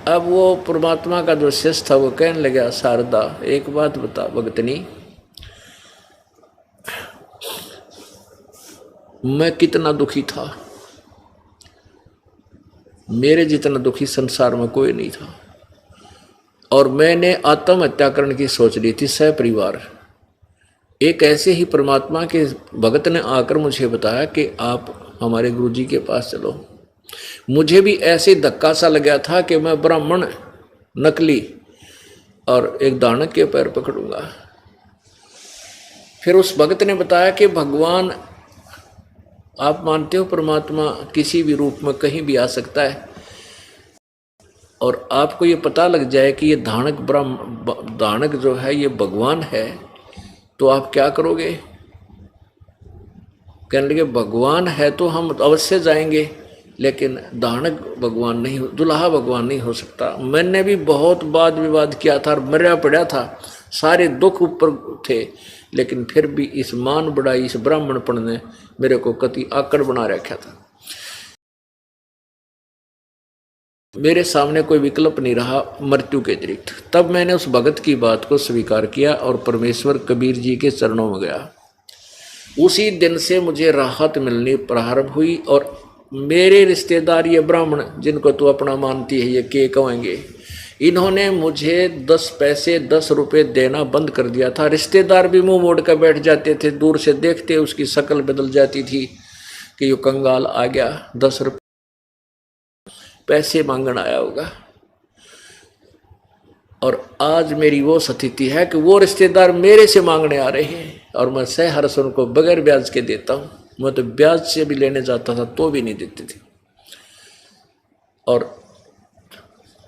अब वो परमात्मा का जो शिष्य था वो कहने लगा, शारदा एक बात बता भगतनी, मैं कितना दुखी था, मेरे जितना दुखी संसार में कोई नहीं था, और मैंने आत्महत्या करने की सोच ली थी सपरिवार। एक ऐसे ही परमात्मा के भगत ने आकर मुझे बताया कि आप हमारे गुरुजी के पास चलो। मुझे भी ऐसे धक्का सा लगा था कि मैं ब्राह्मण नकली और एक दानव के पैर पकड़ूंगा। फिर उस भगत ने बताया कि भगवान, आप मानते हो परमात्मा किसी भी रूप में कहीं भी आ सकता है, और आपको ये पता लग जाए कि ये दानक जो है ये भगवान है, तो आप क्या करोगे? कहने लगे भगवान है तो हम अवश्य जाएंगे, लेकिन दानक भगवान नहीं, दुल्हा भगवान नहीं हो सकता। मैंने भी बहुत वाद विवाद किया था, मरा पड़ा था, सारे दुख ऊपर थे, लेकिन फिर भी इस मान बढ़ाई, इस ब्राह्मणपण ने मेरे को कति आकड़ बना रखा था। मेरे सामने कोई विकल्प नहीं रहा मृत्यु के अतिरिक्त। तब मैंने उस भगत की बात को स्वीकार किया और परमेश्वर कबीर जी के चरणों में गया। उसी दिन से मुझे राहत मिलनी प्रारंभ हुई, और मेरे रिश्तेदार ये ब्राह्मण जिनको तू अपना मानती है, ये के कहेंगे, इन्होंने मुझे 10 पैसे 10 रुपए देना बंद कर दिया था। रिश्तेदार भी मुंह मोड़ कर बैठ जाते थे, दूर से देखते उसकी शक्ल बदल जाती थी कि यो कंगाल आ गया, 10 रुपये पैसे मांगने आया होगा। और आज मेरी वो स्थिति है कि वो रिश्तेदार मेरे से मांगने आ रहे हैं, और मैं सहर्ष उनको बगैर ब्याज के देता हूँ। मैं तो ब्याज से भी लेने जाता था तो भी नहीं देते थे। और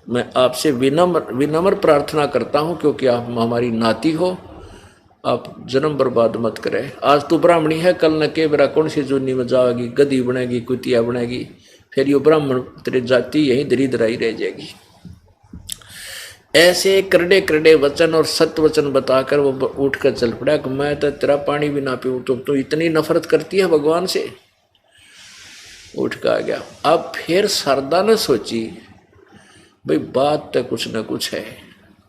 मैं आपसे विनम्र प्रार्थना करता हूँ, क्योंकि आप हमारी नाती हो, आप जन्म बर्बाद मत करें। आज तू ब्राह्मणी है, कल न के बेरा कौन सी जूनी में जाएगी, गधी बनेगी, कुतिया बनेगी, फिर यो ब्राह्मण तेरी जाति यहीं दरिद्र ही रह जाएगी। ऐसे करड़े करड़े वचन और सत्य वचन बताकर वो उठ कर चल पड़ा कि मैं तो तेरा पानी भी ना पीऊं, तो इतनी नफरत करती है भगवान से। उठ कर आ गया। अब फिर शारदा ने सोची, भाई बात तो कुछ न कुछ है,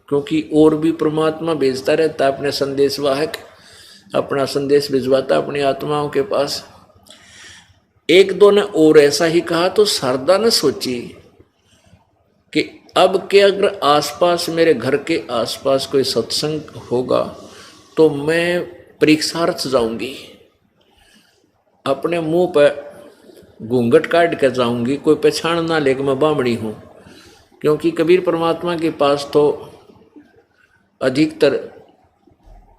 क्योंकि और भी परमात्मा भेजता रहता अपने संदेशवाहक, अपना संदेश भिजवाता अपनी आत्माओं के पास। एक दो ने और ऐसा ही कहा, तो शारदा ने सोची कि अब के अगर आसपास, मेरे घर के आसपास कोई सत्संग होगा तो मैं परीक्षार्थ जाऊंगी, अपने मुंह पर घूंघट काट कर जाऊंगी, कोई पहचान ना ले कि मैं बामणी हूं। क्योंकि कबीर परमात्मा के पास तो अधिकतर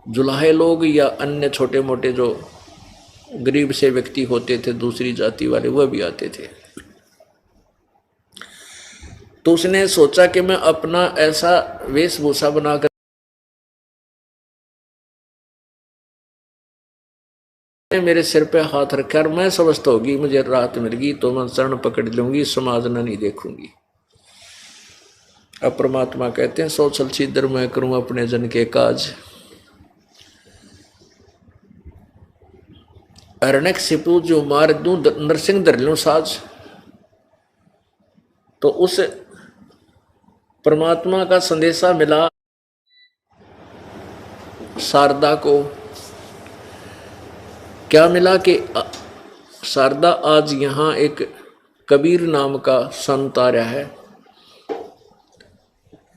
जुलाहे लोग या अन्य छोटे मोटे जो गरीब से व्यक्ति होते थे, दूसरी जाति वाले, वह भी आते थे। तो उसने सोचा कि मैं अपना ऐसा वेशभूषा बनाकर मेरे सिर पे हाथ रखा, और मैं स्वस्थ होगी, मुझे राहत मिल गई, तो मैं चरण पकड़ लूंगी, समाज न नहीं देखूंगी। अब परमात्मा कहते हैं, सो चल छिदर मैं करूं अपने जन के काज, अरणक सिपू जो मार दूं नरसिंह धर लूं साज। तो उस परमात्मा का संदेशा मिला शारदा को। क्या मिला कि शारदा आज यहाँ एक कबीर नाम का संत आ रहा है,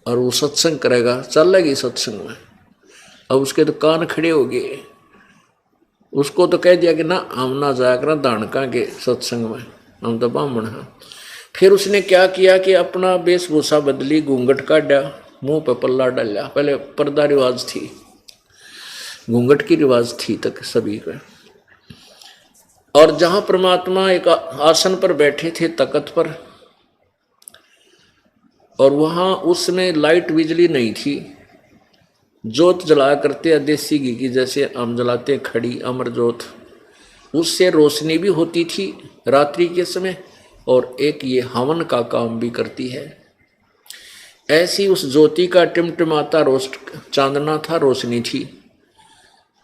और वो सत्संग करेगा, चल लगी सत्संग में। अब उसके तो कान खड़े हो गए। उसको तो कह दिया कि ना, हम ना जाया करा दानका के सत्संग में, हम तो ब्राह्मण हैं। फिर उसने क्या किया कि अपना वेशभूषा बदली, घूंघट काटा, मुंह पर पल्ला डाला। पहले पर्दा रिवाज थी, घूंघट की रिवाज थी तक सभी का। और जहां परमात्मा एक आसन पर बैठे थे, तख्त पर, और वहां उसमें लाइट बिजली नहीं थी, जोत जलाया करते देसी घी की, जैसे हम जलाते खड़ी अमर जोत, उससे रोशनी भी होती थी रात्रि के समय, और एक ये हवन का काम भी करती है। ऐसी उस ज्योति का टिमटिमाता चांदना था, रोशनी थी।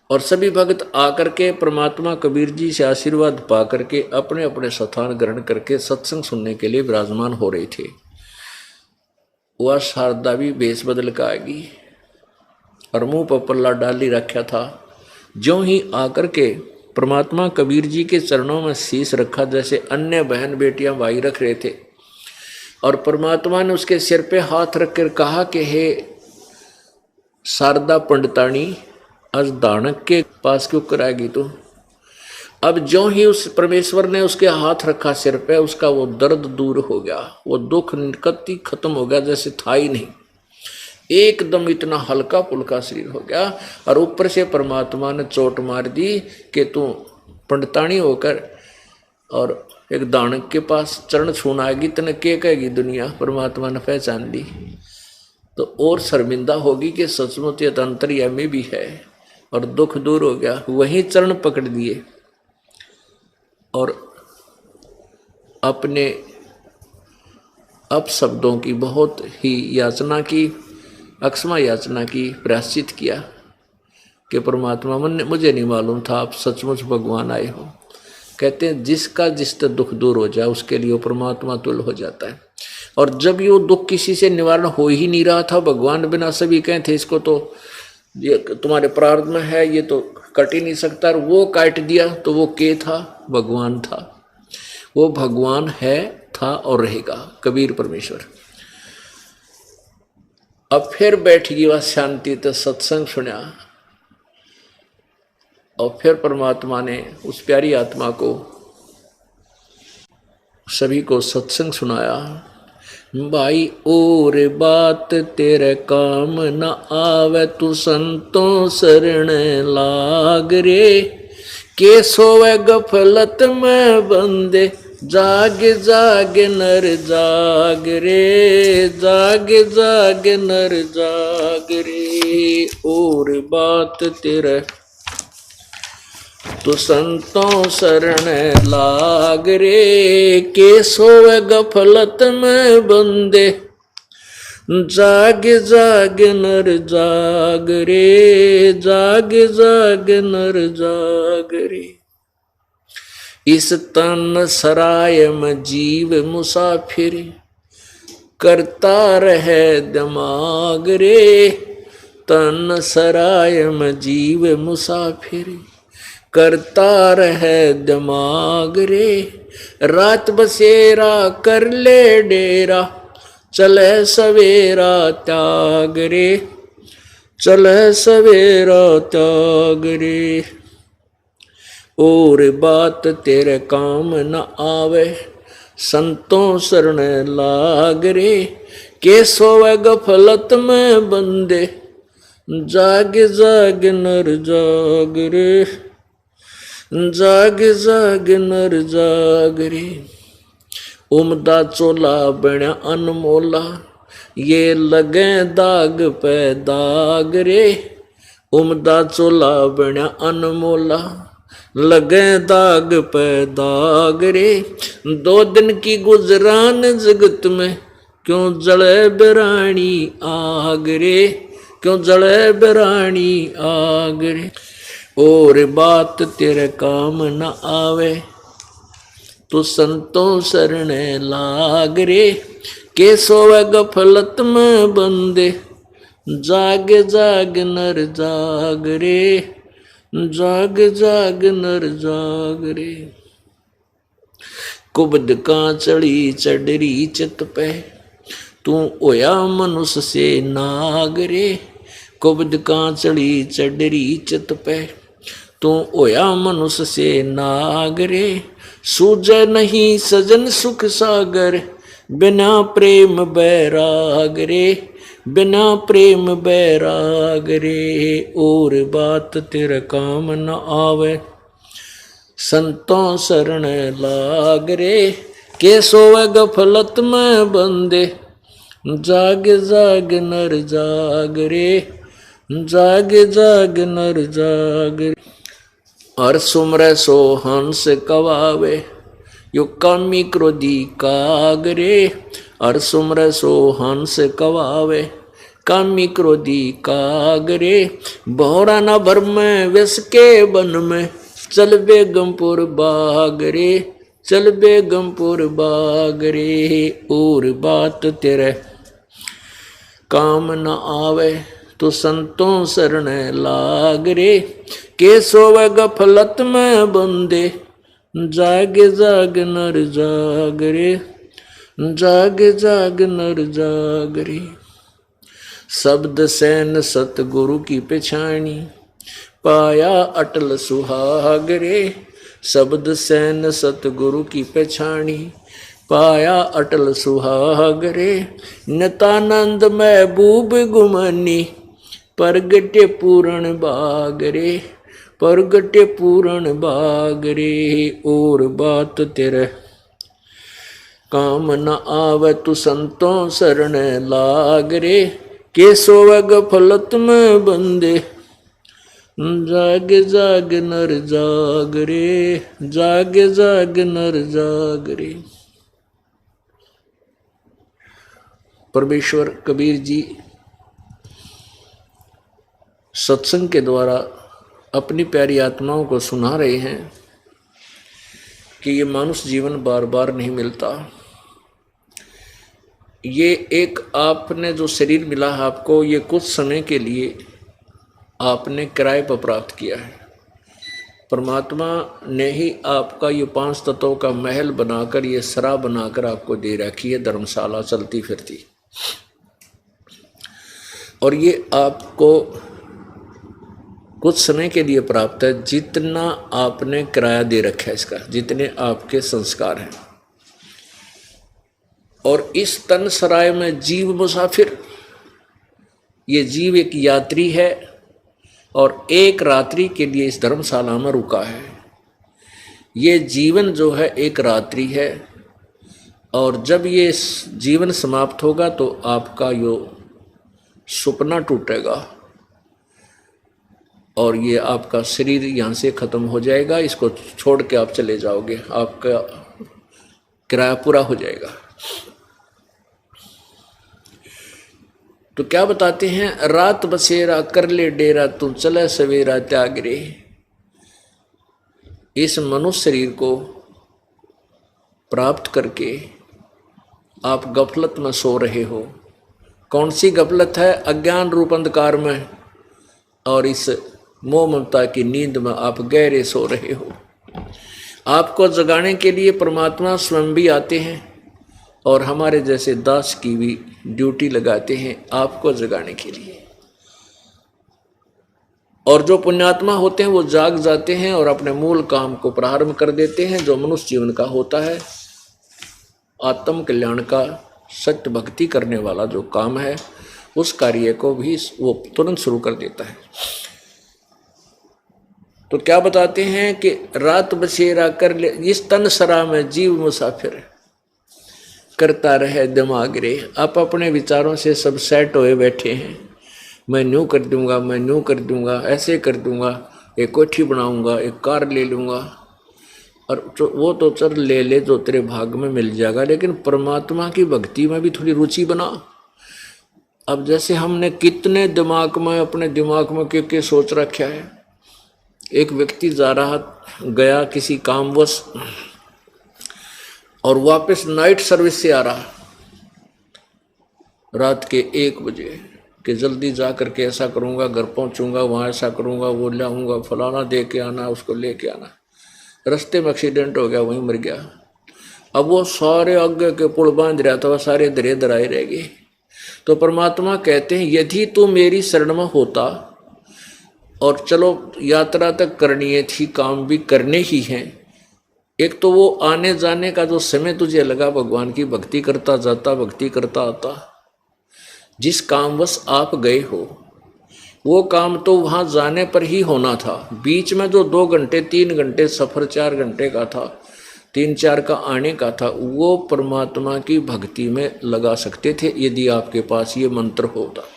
और सभी भक्त आकर के परमात्मा कबीर जी से आशीर्वाद पा करके अपने अपने स्थान ग्रहण करके सत्संग सुनने के लिए विराजमान हो रहे थे। वह शारदा भी भेष बदल का आएगी और मुंह पर पल्ला डाल ही रखा था। ज्यों ही आकर के परमात्मा कबीर जी के चरणों में शीश रखा, जैसे अन्य बहन बेटियां भाई रख रहे थे, और परमात्मा ने उसके सिर पे हाथ रखकर कहा कि हे शारदा पंडितानी, आज दानक के पास क्यों कराएगी तू। अब जो ही उस परमेश्वर ने उसके हाथ रखा सिर पे, उसका वो दर्द दूर हो गया, वो दुख निकत्ती खत्म हो गया, जैसे था ही नहीं। एकदम इतना हल्का पुल्का शरीर हो गया। और ऊपर से परमात्मा ने चोट मार दी कि तू पंडितानी होकर और एक दानक के पास चरण छूना आएगी, तने क्या कहेगी दुनिया। परमात्मा ने पहचान ली तो और शर्मिंदा होगी कि सचमुच ये अंतर्यामी भी है, और दुख दूर हो गया। वहीं चरण पकड़ दिए और अपने अपशब्दों की बहुत ही याचना की, अक्षमा याचना की, प्रायश्चित किया कि परमात्मा मुझे नहीं मालूम था आप सचमुच भगवान आए हो। कहते हैं जिसका जिससे दुख दूर हो जाए उसके लिए वो परमात्मा तुल्य हो जाता है। और जब ये दुख किसी से निवारण हो ही नहीं रहा था, भगवान बिना सभी कहे थे इसको तो ये तुम्हारे प्रारब्ध में है, ये तो कट ही नहीं सकता, और वो काट दिया तो वो के था, भगवान था। वो भगवान है, था और रहेगा, कबीर परमेश्वर। अब फिर बैठ गई वह शांति, तो सत्संग सुना, और फिर परमात्मा ने उस प्यारी आत्मा को सभी को सत्संग सुनाया। भाई और बात तेरे काम न आवे, तू संतों शरण लाग रे। के सोवे गफलत में बंदे, जाग जाग नर जाग रे, जाग जाग नर जाग रे। और बात तेरे तो संतों शरण लाग रे। के सोवे गफलत में बंदे, जाग जाग नर जाग रे, जाग जाग नर जाग रे। इस तन सराय में जीव मुसाफिर, करता रहे दिमाग रे। तन सराय में जीव मुसाफिर, करता रहे दिमाग रे। रात बसेरा कर ले डेरा, चले सवेरा त्याग रे, चले सवेरा त्याग रे। और बात तेरे काम न आवे, संतों शरण लाग रे। के सोवे गफलत में बंदे, जाग जाग नर जाग रे, जाग जाग नर जाग रे। उमदा चोला बण्या अनमोला, ये लगे दाग पे दाग रे। उमदा चोला बण्या अनमोला, लगे दाग पे दाग रे। 2 दिन की गुजरान जगत में, क्यों जले बिरानी आग रे, क्यों जले बिरानी आग रे। और बात तेरे काम न आवे, तो संतों शरण लाग रे। के सोवे गफलत में बंदे, जाग जाग नर जाग रे, जाग जाग नर जाग रे। कुबद का चढ़ी चढ़री चित पे, तू होया मनुष्य से नाग रे। कुबद का चढ़ी चढ़री चित पे, तू होया मनुष्य से नाग रे। सूझे नहीं सजन सुख सागर, बिना प्रेम बैराग रे, बिना प्रेम बैराग रे। और बात तेरे काम न आवे, संतों शरण लाग रे। के सोवे गफलत में बंदे, जाग जाग नर जाग रे, जाग जाग नर जाग रे। हर सुमरे सो हंस कवावे, यो कामी क्रोधी काग रे। हर सुमरे सो हंस कवावे, कामी क्रोधी काग रे। भौरा न भर में विष के बन में, चल बेगमपुर बाग रे, चल बेगमपुर बाग रे। और बात तेरे काम न आवे तो संतों शरण लाग रे, के सोवे गफलत में बंदे, जाग जाग नर जाग रे, जाग जाग नर जाग रे। शब्द सैन सतगुरु की पेछानी, पाया अटल सुहाग रे, शब्द सैन सतगुरु की पेछानी, पाया अटल सुहाग रे। नितानंद महबूब गुमानी, प्रगटे पूर्ण बाग रे, प्रगटे पूर्ण बाग रे। और बात तेरे काम न आवे तू संतों शरण लाग रे, के सोवे गफलत में बंदे, जाग जाग नर जाग रे, जाग जाग नर जाग रे। परमेश्वर कबीर जी सत्संग के द्वारा अपनी प्यारी आत्माओं को सुना रहे हैं कि ये मनुष्य जीवन बार बार नहीं मिलता। ये एक आपने जो शरीर मिला है आपको, ये कुछ समय के लिए आपने किराए पर प्राप्त किया है। परमात्मा ने ही आपका ये 5 तत्वों का महल बनाकर, ये सरा बनाकर आपको दे रखी है, धर्मशाला चलती फिरती। और ये आपको कुछ समय के लिए प्राप्त है, जितना आपने किराया दे रखा है इसका, जितने आपके संस्कार हैं। और इस तन सराय में जीव मुसाफिर, ये जीव एक यात्री है और एक रात्रि के लिए इस धर्मशाला में रुका है। ये जीवन जो है एक रात्रि है, और जब ये जीवन समाप्त होगा तो आपका यो सपना टूटेगा और ये आपका शरीर यहाँ से खत्म हो जाएगा। इसको छोड़ के आप चले जाओगे, आपका किराया पूरा हो जाएगा। तो क्या बताते हैं, रात बसेरा कर ले डेरा, तू चले सवेरा त्याग रे। इस मनुष्य शरीर को प्राप्त करके आप गफलत में सो रहे हो। कौन सी गफलत है? अज्ञान रूप अंधकार में, और इस मोह ममता की नींद में आप गहरे सो रहे हो। आपको जगाने के लिए परमात्मा स्वयं भी आते हैं और हमारे जैसे दास की भी ड्यूटी लगाते हैं आपको जगाने के लिए। और जो पुण्यात्मा होते हैं वो जाग जाते हैं और अपने मूल काम को प्रारंभ कर देते हैं, जो मनुष्य जीवन का होता है, आत्म कल्याण का, सत्य भक्ति करने वाला जो काम है, उस कार्य को भी वो तुरंत शुरू कर देता है। तो क्या बताते हैं कि रात बसेरा कर ले, इस तन सरा में जीव मुसाफिर, करता रहे दिमाग रे। आप अपने विचारों से सब सेट होए बैठे हैं, मैं न्यू कर दूंगा, मैं न्यू कर दूंगा, ऐसे कर दूंगा, एक कोठी बनाऊंगा, एक कार ले लूंगा, और वो तो चल ले ले, जो तेरे भाग में मिल जाएगा। लेकिन परमात्मा की भक्ति में भी थोड़ी रुचि बना। अब जैसे हमने कितने दिमाग में, अपने दिमाग में क्या सोच रखा है। एक व्यक्ति जा रहा गया किसी कामवश और वापस नाइट सर्विस से आ रहा रात के 1 बजे कि जल्दी जा करके ऐसा करूँगा, घर पहुँचूँगा, वहाँ ऐसा करूँगा, वो ले आऊँगा, फलाना दे के आना, उसको ले के आना। रास्ते में एक्सीडेंट हो गया, वहीं मर गया। अब वो सारे आगे के पुल बांध रहा था, वह सारे दरे दराए रह गए। तो परमात्मा कहते हैं, यदि तू मेरी शरण में होता, और चलो यात्रा तक करनी थी, काम भी करने ही हैं, एक तो वो आने जाने का जो समय तुझे लगा, भगवान की भक्ति करता जाता, भक्ति करता आता। जिस कामवश आप गए हो वो काम तो वहाँ जाने पर ही होना था। बीच में जो 2 घंटे 3 घंटे सफ़र, 4 घंटे का था, 3-4 का आने का था, वो परमात्मा की भक्ति में लगा सकते थे यदि आपके पास ये मंत्र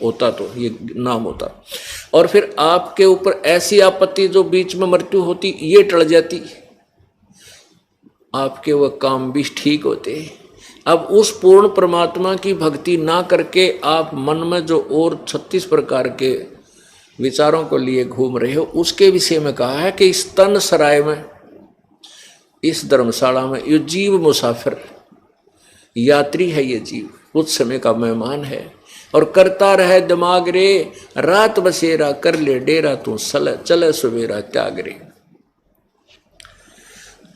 होता तो, ये नाम होता। और फिर आपके ऊपर ऐसी आपत्ति जो बीच में मृत्यु होती, ये टल जाती, आपके वह काम भी ठीक होते। अब उस पूर्ण परमात्मा की भक्ति ना करके आप मन में जो और 36 प्रकार के विचारों को लिए घूम रहे हो, उसके विषय में कहा है कि इस तन सराय में, इस धर्मशाला में, ये जीव मुसाफिर यात्री है। ये जीव कुछ समय का मेहमान है। और करता रहे दिमाग रे, रात बसेरा कर ले डेरा, तू चले सवेरा त्याग रे।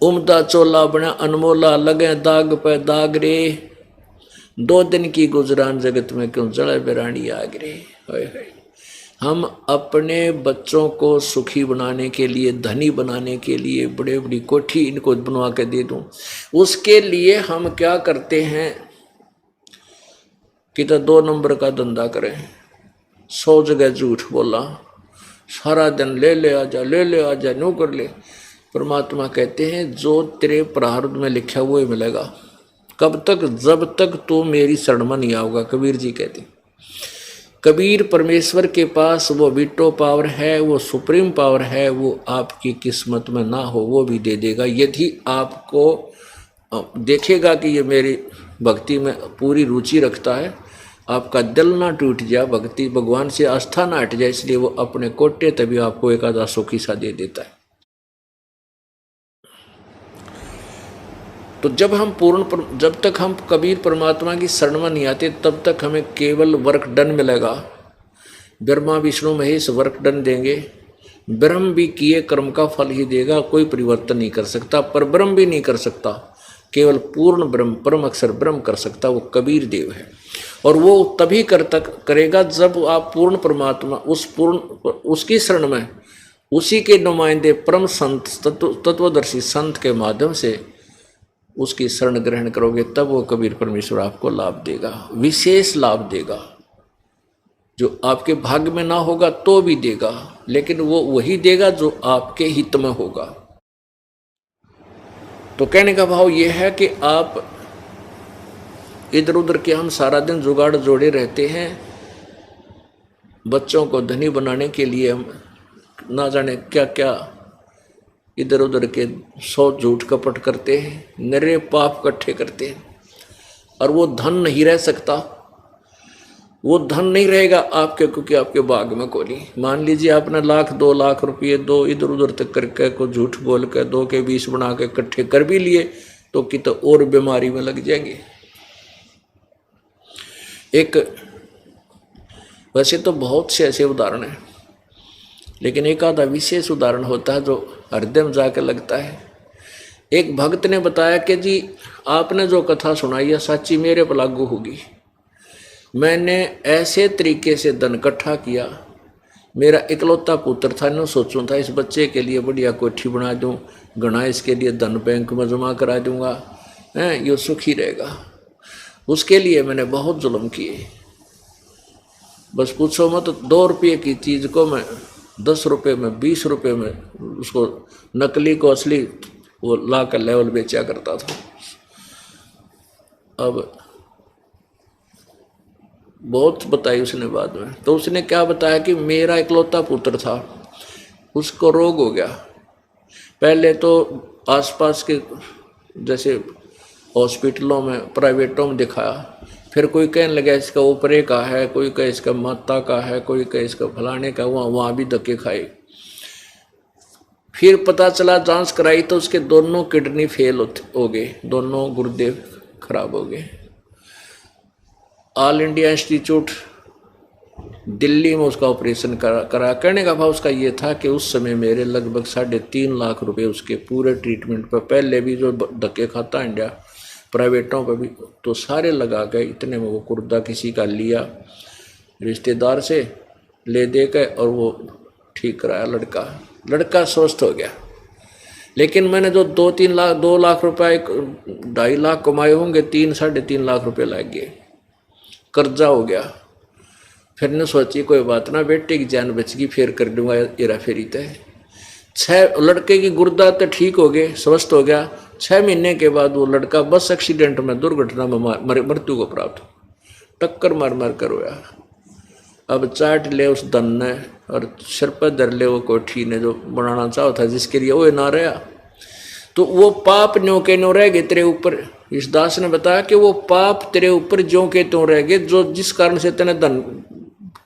उमदा चोला बना अनमोला, लगे दाग पे दाग रे, 2 दिन की गुजरान जगत में क्यों जड़े बिरानी आग रे। हम अपने बच्चों को सुखी बनाने के लिए, धनी बनाने के लिए बड़े बड़ी कोठी इनको बनवा के दे दूं, उसके लिए हम क्या करते हैं कि तो 2 नंबर का धंधा करें, 100 जगह झूठ बोला, सारा दिन ले ले आजा, ले ले आजा, नो कर ले। परमात्मा कहते हैं जो तेरे प्रारब्ध में लिखा हुआ ही मिलेगा। कब तक? जब तक तू मेरी शरण में नहीं आओगा। कबीर जी कहते, कबीर परमेश्वर के पास वो वीटो पावर है, वो सुप्रीम पावर है, वो आपकी किस्मत में ना हो वो भी दे देगा, यदि आपको देखेगा कि ये मेरी भक्ति में पूरी रुचि रखता है, आपका दिल ना टूट जाए, भक्ति भगवान से आस्था ना हट जाए, इसलिए वो अपने कोटे तभी आपको एक आधा सुखी सा दे देता है। तो जब तक हम कबीर परमात्मा की शरण में नहीं आते, तब तक हमें केवल वर्क डन मिलेगा। ब्रह्मा विष्णु महेश वर्क डन देंगे, ब्रह्म भी किए कर्म का फल ही देगा, कोई परिवर्तन नहीं कर सकता, पर ब्रह्म भी नहीं कर सकता, केवल पूर्ण ब्रह्म परम अक्षर ब्रह्म कर सकता, वो कबीर देव है। और वो तभी करेगा जब आप पूर्ण परमात्मा उसकी शरण में, उसी के नुमाइंदे परम संत तत्वदर्शी संत के माध्यम से उसकी शरण ग्रहण करोगे, तब वो कबीर परमेश्वर आपको लाभ देगा, विशेष लाभ देगा, जो आपके भाग्य में ना होगा तो भी देगा, लेकिन वो वही देगा जो आपके हित में होगा। तो कहने का भाव ये है कि आप इधर उधर के हम सारा दिन जुगाड़ जोड़े रहते हैं, बच्चों को धनी बनाने के लिए हम ना जाने क्या क्या इधर उधर के 100 झूठ कपट करते हैं, नरे पाप इकट्ठे करते हैं, और वो धन नहीं रह सकता, वो धन नहीं रहेगा आपके, क्योंकि आपके भाग में कोई नहीं। मान लीजिए आपने 1,00,000 2 लाख रुपये दो इधर उधर तक करके को झूठ बोल के 2 के 20 बना के इकट्ठे कर भी लिए, तो कि तो और बीमारी में लग जाएंगे। एक वैसे तो बहुत से ऐसे उदाहरण हैं, लेकिन एक आधा विशेष उदाहरण होता है जो हृदय में जाकर लगता है। एक भक्त ने बताया कि जी आपने जो कथा सुनाई है सच्ची मेरे पर लागू होगी। मैंने ऐसे तरीके से धन इकट्ठा किया, मेरा इकलौता पुत्र था, न सोचूं था इस बच्चे के लिए बढ़िया कोठी बना दूं, गणा इसके लिए धन बैंक में जमा करा दूंगा, ये सुखी रहेगा। उसके लिए मैंने बहुत जुल्म किए, बस पूछो मत। 2 रुपये की चीज़ को मैं 10 रुपये में 20 रुपये में उसको नकली को असली वो ला कर लेवल बेचा करता था। अब बहुत बताई उसने बाद में, तो उसने क्या बताया कि मेरा इकलौता पुत्र था, उसको रोग हो गया। पहले तो आसपास के जैसे हॉस्पिटलों में प्राइवेटों में दिखाया, फिर कोई कहने लगा इसका ऊपरे का है, कोई कहे इसका माता का है, कोई कहे इसका फलाने का, वहाँ भी धक्के खाए। फिर पता चला जांच कराई तो उसके दोनों किडनी फेल हो गए, दोनों गुर्दे खराब हो गए। ऑल इंडिया इंस्टीट्यूट दिल्ली में उसका ऑपरेशन करा। करने का भाव उसका ये था कि उस समय मेरे लगभग 3.5 लाख रुपए उसके पूरे ट्रीटमेंट पर, पहले भी जो धक्के खाता इंडिया प्राइवेटों पर भी, तो सारे लगा गए। इतने में वो कुर्दा किसी का लिया रिश्तेदार से ले दे के, और वो ठीक कराया। लड़का स्वस्थ हो गया। लेकिन मैंने जो 2 लाख रुपए 2.5 लाख कमाए होंगे, 3-3.5 लाख रुपए लग गए, कर्जा हो गया। फिर ने सोची कोई बात ना, बेटे की जान बच गई, फिर कर दूंगा हेरा फेरी तय। 6 लड़के की गुर्दा तो ठीक हो गए, स्वस्थ हो गया। 6 महीने के बाद वो लड़का बस एक्सीडेंट में, दुर्घटना में मृत्यु को प्राप्त, टक्कर मार मार कर रोया। अब चाट ले उस धन ने और सिर पर धर ले वो कोठी ने जो बनाना चाहा था, जिसके लिए वो ना रहा। तो वो पाप न्यों के न्यों रह गए तेरे ऊपर। इस दास ने बताया कि वो पाप तेरे ऊपर ज्यों के त्यों रह गए, जो जिस कारण से तेने धन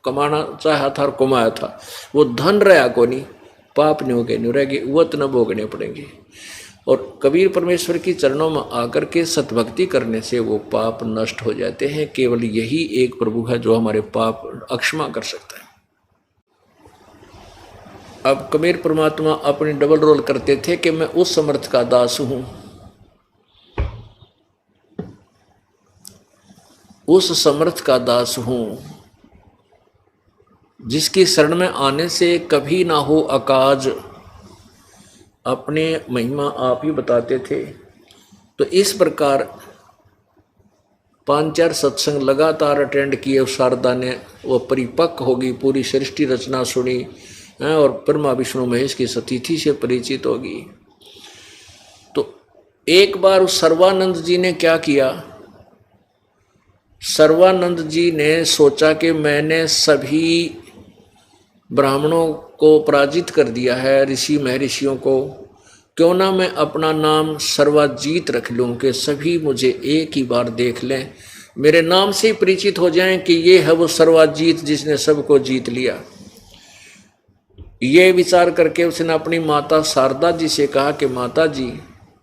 कमाना चाहा था और कमाया था, वो धन रहा को नहीं, पाप न्यों के न्यों रह गए, वो तना भोगने पड़ेंगे। और कबीर परमेश्वर की चरणों में आकर के सतभक्ति करने से वो पाप नष्ट हो जाते हैं। केवल यही एक प्रभु है जो हमारे पाप अक्षमा कर सकता है। अब कबीर परमात्मा अपनी डबल रोल करते थे कि मैं उस समर्थ का दास हूं, उस समर्थ का दास हूं जिसकी शरण में आने से कभी ना हो अकाज। अपने महिमा आप ही बताते थे। तो इस प्रकार 5-4 सत्संग लगातार अटेंड किए। शारदा ने वो परिपक्व होगी, पूरी सृष्टि रचना सुनी और ब्रह्मा विष्णु महेश की सतिथि से परिचित होगी। तो एक बार उस सर्वानंद जी ने क्या किया, सर्वानंद जी ने सोचा कि मैंने सभी ब्राह्मणों को पराजित कर दिया है, ऋषि महर्षियों को, क्यों ना मैं अपना नाम सर्वाजीत रख लूं कि सभी मुझे एक ही बार देख लें, मेरे नाम से ही परिचित हो जाएं कि ये है वो सर्वाजीत जिसने सबको जीत लिया। ये विचार करके उसने अपनी माता शारदा जी से कहा कि माता जी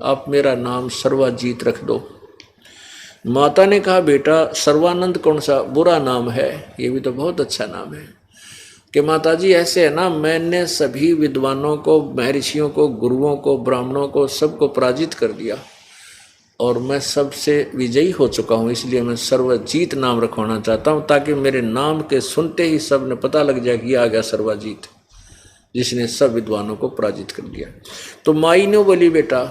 आप मेरा नाम सर्वाजीत रख दो। माता ने कहा बेटा सर्वानंद कौन सा बुरा नाम है, ये भी तो बहुत अच्छा नाम है। कि माता जी ऐसे है ना, मैंने सभी विद्वानों को, महर्षियों को, गुरुओं को, ब्राह्मणों को, सबको पराजित कर दिया और मैं सबसे विजयी हो चुका हूँ, इसलिए मैं सर्वजीत नाम रखवाना चाहता हूँ ताकि मेरे नाम के सुनते ही सब ने पता लग जाए कि आ गया सर्वजीत जिसने सब विद्वानों को पराजित कर दिया। तो माई ने बोली बेटा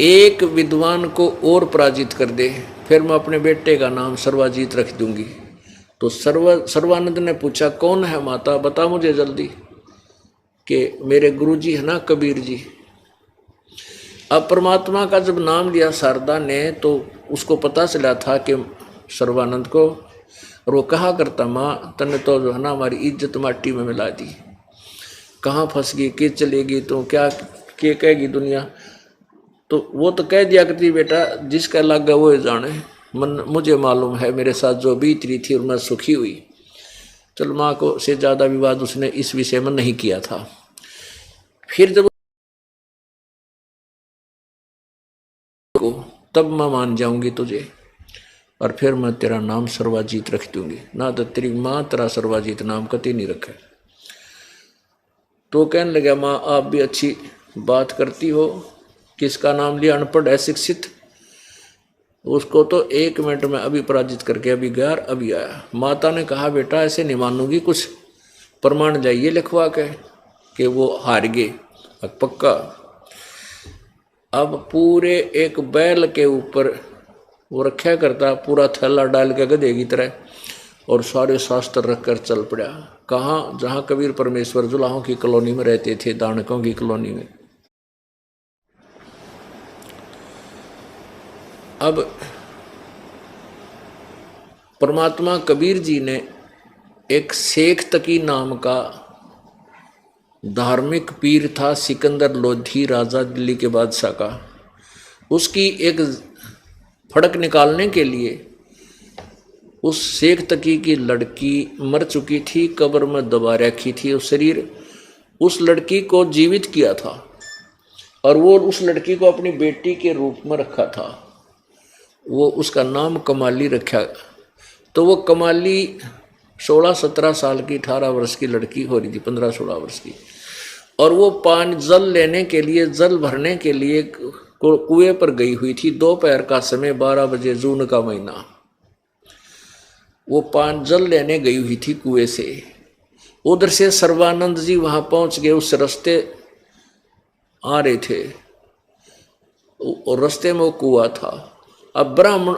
एक विद्वान को और पराजित कर दे, फिर मैं अपने बेटे का नाम सर्वजीत रख दूंगी। तो सर्वानंद ने पूछा कौन है माता, बता मुझे जल्दी। कि मेरे गुरुजी है ना कबीर जी। अब परमात्मा का जब नाम लिया शारदा ने तो उसको पता चला था कि सर्वानंद को, और वो कहा करता माँ तने तो जो है ना हमारी इज्जत माटी में मिला दी, कहाँ फंस गई, कि चलेगी तो क्या कहेगी दुनिया। तो वो तो कह दिया करती बेटा जिसका लगा वो जाने, मन मुझे मालूम है मेरे साथ जो बीत रही थी और मैं सुखी हुई। चल माँ को से ज़्यादा विवाद उसने इस विषय में नहीं किया था। फिर जब को तब मैं मान जाऊंगी तुझे और फिर मैं तेरा नाम सर्वजीत रख दूंगी, ना तो तेरी माँ तेरा सर्वजीत नाम कति नहीं रखे। तो कहने लगा माँ आप भी अच्छी बात करती हो, किसका नाम लिया, अनपढ़ अशिक्षित, उसको तो 1 मिनट में अभी पराजित करके अभी गया अभी आया। माता ने कहा बेटा ऐसे नहीं मानूंगी, कुछ प्रमाण जाइए लिखवा के कि वो हार गए पक्का। अब पूरे एक बैल के ऊपर वो रखा करता, पूरा थैला डाल के गधे की तरह, और सारे शास्त्र रखकर चल पड़ा। कहाँ, जहाँ कबीर परमेश्वर जुलाहों की कॉलोनी में रहते थे, दानकों की कॉलोनी में। अब परमात्मा कबीर जी ने एक शेख तकी नाम का धार्मिक पीर था, सिकंदर लोधी राजा दिल्ली के बादशाह का, उसकी एक फड़क निकालने के लिए उस शेख तकी की लड़की मर चुकी थी, कब्र में दबा रखी थी, उस शरीर उस लड़की को जीवित किया था और वो उस लड़की को अपनी बेटी के रूप में रखा था। वो उसका नाम कमाली रखा। तो वो कमाली 16-17 साल की, 18 वर्ष की लड़की हो रही थी, 15-16 वर्ष की, और वो पानी जल लेने के लिए, जल भरने के लिए कुएं पर गई हुई थी। दोपहर का समय, 12 बजे, जून का महीना, वो पानी जल लेने गई हुई थी कुएं से। उधर से सर्वानंद जी वहां पहुंच गए, उस रास्ते आ रहे थे और रास्ते में वो कुआं था। अब ब्राह्मण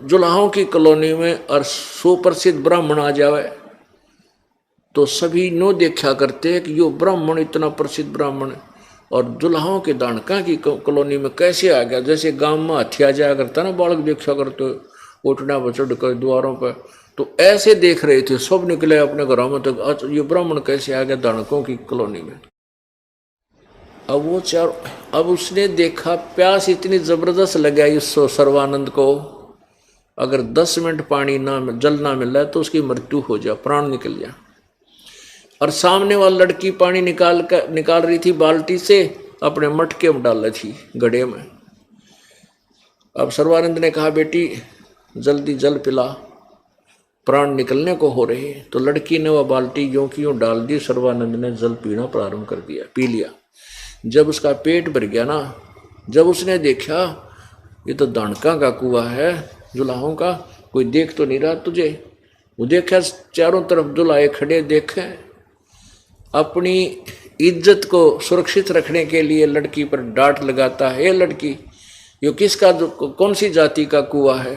जुलाहों की कॉलोनी में और सुप्रसिद्ध ब्राह्मण आ जावे तो सभी नो देखा करते कि यो ब्राह्मण इतना प्रसिद्ध ब्राह्मण, और जुलाहों के दानका की कॉलोनी में कैसे आ गया। जैसे गांव में हाथी आ जाया करता ना, बालक देखा करते उठना बचड़ कर द्वारों पर, तो ऐसे देख रहे थे। सब निकले अपने घरों में, तो आज ये ब्राह्मण कैसे आ गया दानकों की कॉलोनी में। अब उसने देखा प्यास इतनी जबरदस्त लगाई उस सर्वानंद को, अगर 10 मिनट पानी ना जल ना मिला तो उसकी मृत्यु हो जाए, प्राण निकल जाए। और सामने वाली लड़की पानी निकाल रही थी बाल्टी से, अपने मटके में डाल रही थी गड्ढे में। अब सर्वानंद ने कहा, बेटी जल्दी जल पिला, प्राण निकलने को हो रहे हैं। तो लड़की ने वह बाल्टी यूं की यूं डाल दी। सर्वानंद ने जल पीना प्रारंभ कर दिया, पी लिया। जब उसका पेट भर गया ना, जब उसने देखा ये तो दानका का कुआं है, जुलाहों का, कोई देख तो नहीं रहा तुझे। वो देखा चारों तरफ जुलाहे खड़े देखे। अपनी इज्जत को सुरक्षित रखने के लिए लड़की पर डांट लगाता है, ये लड़की ये किसका, कौन सी जाति का कुआं है।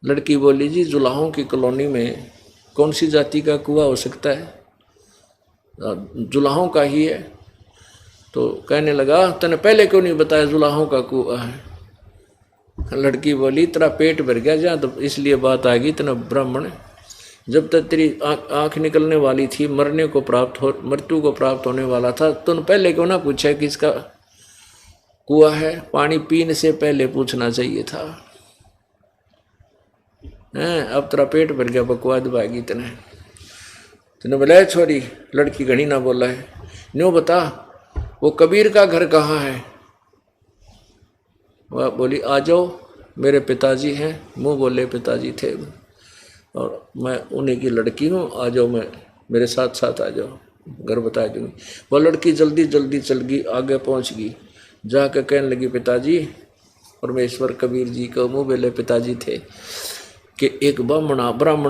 लड़की बोली, जी जुलाहों की कॉलोनी में कौन सी जाति का कुआं हो सकता है, जुलाहों का ही है। तो कहने लगा, तने पहले क्यों नहीं बताया जुलाहों का कुआं है। लड़की बोली, तेरा पेट भर गया जहाँ, तो इसलिए बात आ गई। तेना ब्राह्मण, जब तक तेरी आँख निकलने वाली थी, मृत्यु को प्राप्त होने वाला था, तूने पहले क्यों ना पूछा कि इसका कुआं है। पानी पीने से पहले पूछना चाहिए था। अब तेरा पेट भर गया, बकवाद भागी तने बोला, छोरी लड़की घड़ी ना बोला है, न्यों बता वो कबीर का घर कहाँ है। वह बोली, आ जाओ, मेरे पिताजी हैं। मुँह बोले पिताजी थे और मैं उन्हीं की लड़की हूँ, आ जाओ, मेरे साथ साथ आ जाओ, घर बता दूँगी। वह लड़की जल्दी जल्दी चल गई, आगे पहुँच गई, जाकर कहने लगी, पिताजी, परमेश्वर कबीर जी को मुँह बोले पिताजी थे कि एक ब्राह्मण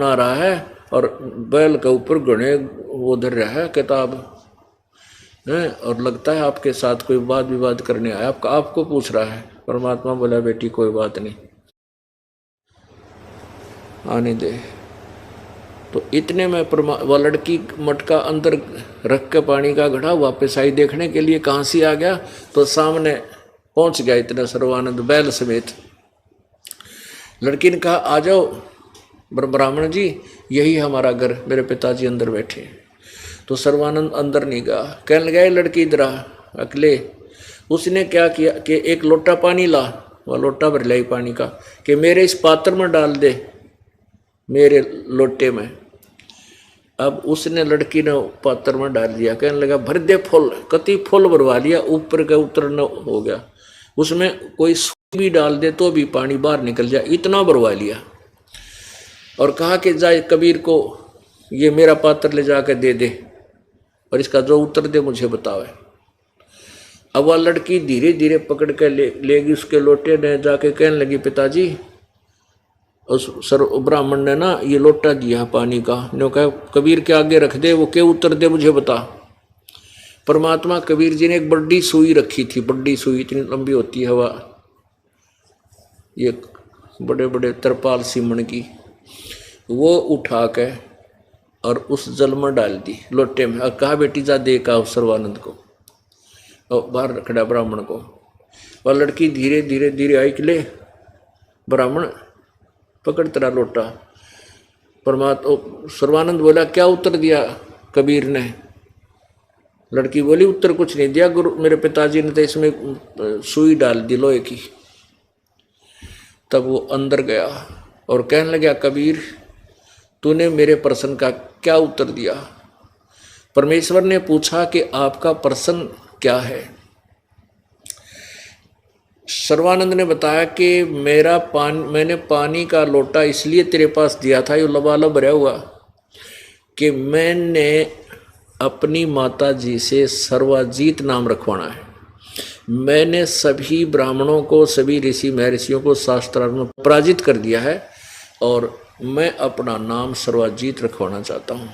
आ रहा है और बैल के ऊपर घने वो धर रहा है किताब है, और लगता है आपके साथ कोई वाद विवाद करने आया, आपको पूछ रहा है। परमात्मा बोला, बेटी कोई बात नहीं, आने दे। तो इतने में वह लड़की मटका अंदर रख के पानी का घड़ा वापस आई देखने के लिए, कहाँ से आ गया, तो सामने पहुंच गया इतना सर्वानंद बैल समेत। लड़की ने कहा, आ जाओ ब्राह्मण जी, यही हमारा घर, मेरे पिताजी अंदर बैठे। तो सर्वानंद अंदर नहीं गया, कहने लगा, लड़की इधर आ अकेले। उसने क्या किया कि एक लोटा पानी ला, वह लोटा भर लाई पानी का, कि मेरे इस पात्र में डाल दे, मेरे लोटे में। अब उसने लड़की ने पात्र में डाल दिया, कहने लगा, भर दे फुल, कति फुल भरवा लिया, ऊपर का उतरना हो गया। उसमें कोई सुई भी डाल दे तो भी पानी बाहर निकल जाए, इतना भरवा लिया। और कहा कि जाए कबीर को ये मेरा पात्र ले जाकर दे दे, और इसका जो उत्तर दे मुझे बतावे। अब वह लड़की धीरे धीरे पकड़ के लेगी उसके लोटे ने, जाके कहने लगी, पिताजी, उस ब्राह्मण ने ना ये लोटा दिया पानी का, ने कहा कबीर के आगे रख दे, वो क्या उत्तर दे मुझे बता। परमात्मा कबीर जी ने एक बड़ी सुई रखी थी, बड़ी सुई इतनी लंबी होती है हवा, ये बड़े बड़े तरपाल सीमण की, वो उठा के और उस जल में डाल दी लोटे में, और कहा, बेटी जा दे का सर्वानंद को, और बाहर रखा ब्राह्मण को। वह लड़की धीरे धीरे धीरे आई कि ले ब्राह्मण पकड़ तेरा लोटा। परमात्मा सर्वानंद बोला, क्या उत्तर दिया कबीर ने। लड़की बोली, उत्तर कुछ नहीं दिया गुरु, मेरे पिताजी ने तो इसमें सुई डाल दी लोहे की। तब वो अंदर गया और कहने लगा, कबीर तूने मेरे प्रश्न का क्या उत्तर दिया। परमेश्वर ने पूछा कि आपका प्रश्न क्या है। सर्वानंद ने बताया कि मैंने पानी का लोटा इसलिए तेरे पास दिया था, ये लबालब भरा हुआ, कि मैंने अपनी माता जी से सर्वाजीत नाम रखवाना है। मैंने सभी ब्राह्मणों को, सभी ऋषि महर्षियों को शास्त्रार्थ में पराजित कर दिया है, और मैं अपना नाम सर्वाजीत रखवाना चाहता हूँ।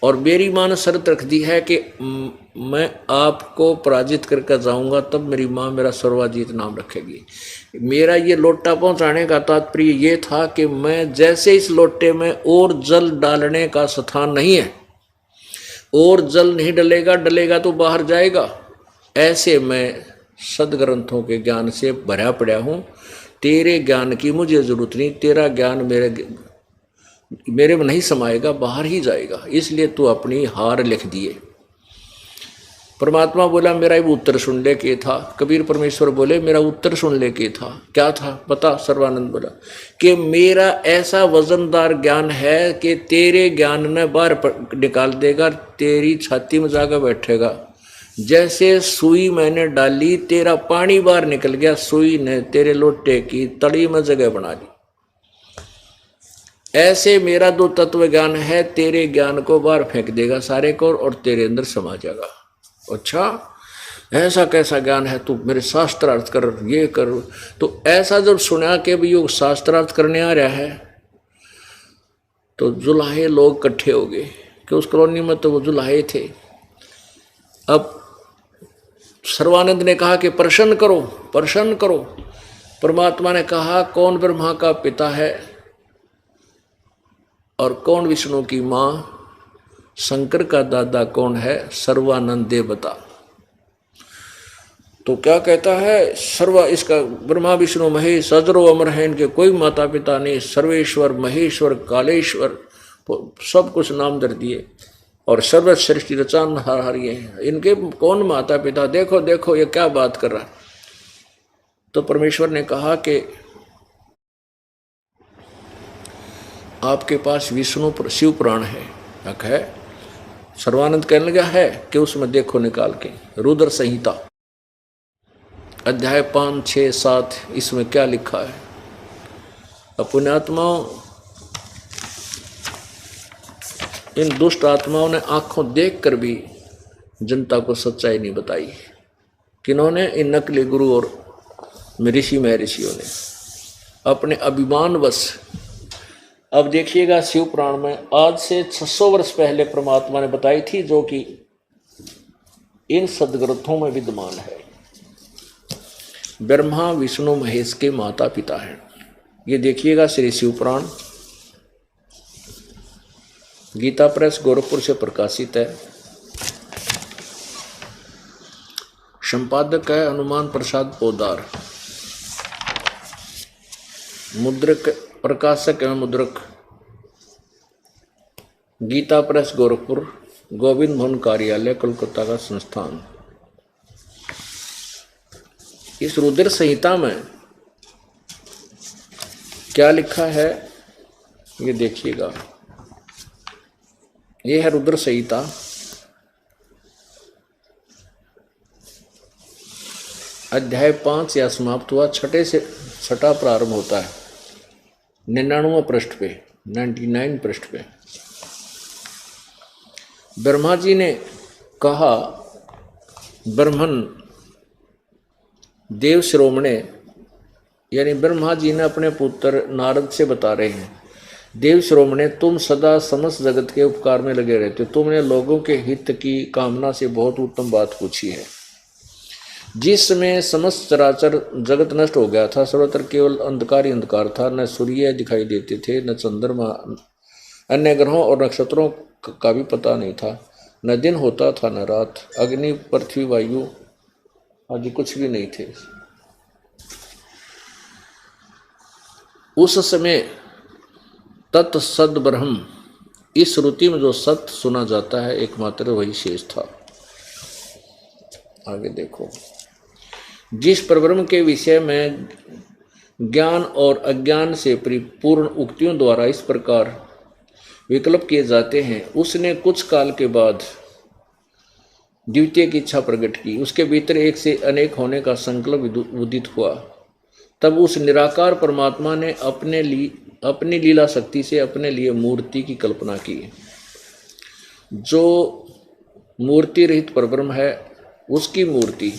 और मेरी माँ ने शर्त रख दी है कि मैं आपको पराजित करके जाऊंगा, तब मेरी माँ मेरा सर्वाजीत नाम रखेगी। मेरा ये लोटा पहुंचाने का तात्पर्य ये था कि मैं जैसे इस लोटे में और जल डालने का स्थान नहीं है, और जल नहीं डलेगा तो बाहर जाएगा, ऐसे मैं सदग्रंथों के ज्ञान से भरा पड़ा हूँ। तेरे ज्ञान की मुझे जरूरत नहीं, तेरा ज्ञान मेरे में नहीं समाएगा, बाहर ही जाएगा, इसलिए तू अपनी हार लिख दिए। परमात्मा बोला मेरा भी उत्तर सुन ले के था। कबीर परमेश्वर बोले मेरा उत्तर सुन ले के था। क्या था पता? सर्वानंद बोला कि मेरा ऐसा वजनदार ज्ञान है कि तेरे ज्ञान ने बाहर निकाल देगा, तेरी छाती में जाकर बैठेगा। जैसे सुई मैंने डाली, तेरा पानी बाहर निकल गया, सुई ने तेरे लोटे की तड़ी में जगह बना ली। ऐसे मेरा दो तत्व ज्ञान है, तेरे ज्ञान को बाहर फेंक देगा सारे को और तेरे अंदर समा जाएगा। अच्छा, ऐसा कैसा ज्ञान है? तू मेरे शास्त्रार्थ कर, ये कर। तो ऐसा जब सुना कि भी योग शास्त्रार्थ करने आ रहा है, तो जुलाहे लोग इकट्ठे हो गए कि उस कॉलोनी में तो वो जुलाहे थे। अब सर्वानंद ने कहा कि प्रश्न करो, प्रश्न करो। परमात्मा ने कहा कौन ब्रह्मा का पिता है और कौन विष्णु की माँ, शंकर का दादा कौन है? सर्वानंद दे बता। तो क्या कहता है? इसका ब्रह्मा विष्णु महेश अजरो अमर है, इनके कोई माता पिता नहीं। सर्वेश्वर महेश्वर कालेश्वर सब कुछ नाम दर दिए और सर्व सृष्टि रचान हार ये हैं, इनके कौन माता पिता? देखो देखो ये क्या बात कर रहा। तो परमेश्वर ने कहा कि आपके पास विष्णु शिव पुराण है। सर्वानंद कहने लगा है कि उसमें देखो निकाल के रुद्र संहिता अध्याय 5, 6, 7 इसमें क्या लिखा है। अब पुण्यात्माओं, इन दुष्ट आत्माओं ने आंखों देखकर भी जनता को सच्चाई नहीं बताई। किन्होंने? इन नकली गुरु और ऋषि महर्षियों ने अपने अभिमानवश। अब देखिएगा शिव पुराण में आज से 600 वर्ष पहले परमात्मा ने बताई थी, जो कि इन सदग्रंथों में विद्यमान है। ब्रह्मा विष्णु महेश के माता पिता हैं। ये देखिएगा श्री शिव पुराण, गीता प्रेस गोरखपुर से प्रकाशित है। संपादक है हनुमान प्रसाद पोदार, मुद्रक प्रकाशक एवं मुद्रक गीता प्रेस गोरखपुर, गोविंद भवन कार्यालय कोलकाता का संस्थान। इस रुद्र संहिता में क्या लिखा है ये देखिएगा। ये है रुद्र संहिता। अध्याय 5 या समाप्त हुआ, छठे से छठा प्रारंभ होता है 99 पृष्ठ पे, 99 पृष्ठ पे। ब्रह्मा जी ने कहा, ब्रह्मन देव शिरोमणे, यानी ब्रह्मा जी ने अपने पुत्र नारद से बता रहे हैं, देव शिरोमणे तुम सदा समस्त जगत के उपकार में लगे रहते हो। तुमने लोगों के हित की कामना से बहुत उत्तम बात पूछी है। जिस समय समस्त चराचर जगत नष्ट हो गया था, सर्वत्र केवल अंधकार ही अंधकार था। न सूर्य दिखाई देते थे, न चंद्रमा, अन्य ग्रहों और नक्षत्रों का भी पता नहीं था। न दिन होता था न रात, अग्नि पृथ्वी वायु आदि कुछ भी नहीं थे। उस समय तत् सद ब्रह्म, इस श्रुति में जो सत्य सुना जाता है एकमात्र वही शेष था। आगे देखो, जिस परब्रह्म के विषय में ज्ञान और अज्ञान से परिपूर्ण उक्तियों द्वारा इस प्रकार विकल्प किए जाते हैं, उसने कुछ काल के बाद द्वितीय की इच्छा प्रकट की। उसके भीतर एक से अनेक होने का संकल्प उदित हुआ। तब उस निराकार परमात्मा ने अपनी लीला शक्ति से अपने लिए मूर्ति की कल्पना की। जो मूर्ति रहित परब्रह्म है, उसकी मूर्ति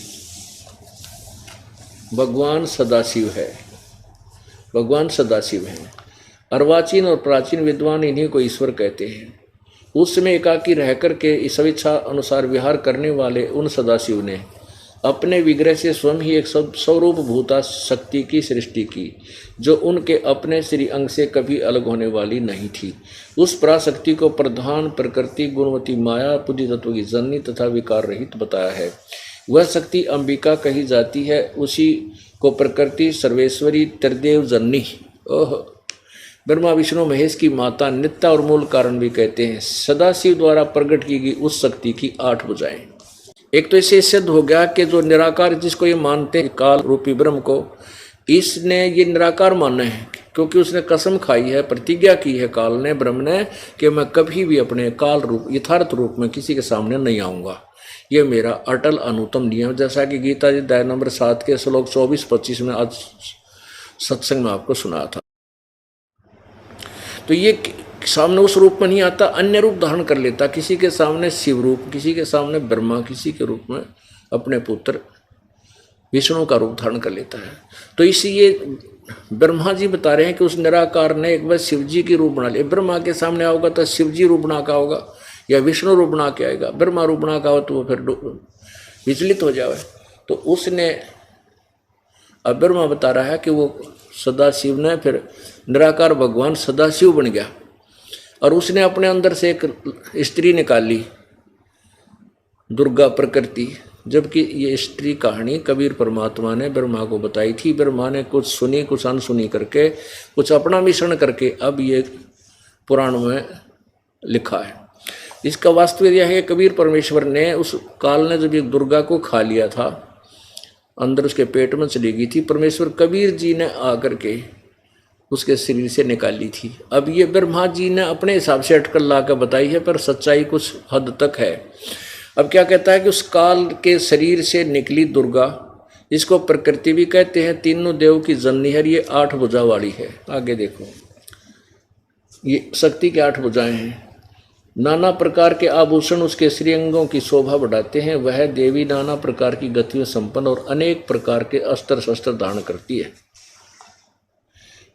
भगवान सदाशिव है। भगवान सदाशिव है। अर्वाचीन और प्राचीन विद्वान इन्हीं को ईश्वर कहते हैं। उस समय एकाकी रह करके स्वेच्छा अनुसार विहार करने वाले उन सदाशिव ने अपने विग्रह से स्वयं ही एक स्वरूप भूता शक्ति की सृष्टि की, जो उनके अपने श्री अंग से कभी अलग होने वाली नहीं थी। उस पराशक्ति को प्रधान प्रकृति गुणवती माया बुद्धि तत्व की जननी तथा विकार रहित बताया है। वह शक्ति अंबिका कही जाती है। उसी को प्रकृति सर्वेश्वरी त्रिदेव जननी, ओह, ब्रह्मा विष्णु महेश की माता, नित्या और मूल कारण भी कहते हैं। सदाशिव द्वारा प्रकट की गई उस शक्ति की 8 भुजाएं। एक तो इससे सिद्ध हो गया कि जो निराकार जिसको ये मानते हैं काल रूपी ब्रह्म को, इसने ये निराकार माना है, क्योंकि उसने कसम खाई है, प्रतिज्ञा की है काल ने, ब्रह्म ने, कि मैं कभी भी अपने काल रूप यथार्थ रूप में किसी के सामने नहीं आऊंगा। ये मेरा अटल अनुतम नियम, जैसा कि गीता जी अध्याय नंबर 7 के श्लोक 24-25 में आज सत्संग में आपको सुना था। तो ये सामने उस रूप में नहीं आता, अन्य रूप धारण कर लेता, किसी के सामने शिव रूप, किसी के सामने ब्रह्मा, किसी के रूप में अपने पुत्र विष्णु का रूप धारण कर लेता है। तो इसीलिए ब्रह्मा जी बता रहे हैं कि उस निराकार ने एक बार शिव जी की रूप बना लिया। ब्रह्मा के सामने आओगा तो शिव जी रूप बना का होगा, या विष्णु रूप बना के आएगा। ब्रह्मा रूप बना का हो तो वो फिर विचलित हो जाए। तो उसने, अब ब्रह्मा बता रहा है कि वो सदाशिव ने, फिर निराकार भगवान सदाशिव बन गया, और उसने अपने अंदर से एक स्त्री निकाली, दुर्गा प्रकृति। जबकि ये स्त्री कहानी कबीर परमात्मा ने ब्रह्मा को बताई थी। ब्रह्मा ने कुछ सुनी, कुछ अनसुनी करके, कुछ अपना मिश्रण करके अब ये पुराण में लिखा है। इसका वास्तविक यह है कि कबीर परमेश्वर ने, उस काल ने जब ये दुर्गा को खा लिया था, अंदर उसके पेट में चली गई थी, परमेश्वर कबीर जी ने आकर के उसके शरीर से निकाली थी। अब ये ब्रह्मा जी ने अपने हिसाब से अटकल ला कर बताई है, पर सच्चाई कुछ हद तक है। अब क्या कहता है कि उस काल के शरीर से निकली दुर्गा, इसको प्रकृति भी कहते हैं, तीनों देव की जननी है, ये 8 भुजा वाली है। आगे देखो, ये शक्ति के 8 भुजाएं हैं। नाना प्रकार के आभूषण उसके श्रीअंगों की शोभा बढ़ाते हैं। वह देवी नाना प्रकार की गतियों संपन्न और अनेक प्रकार के अस्त्र शस्त्र धारण करती है।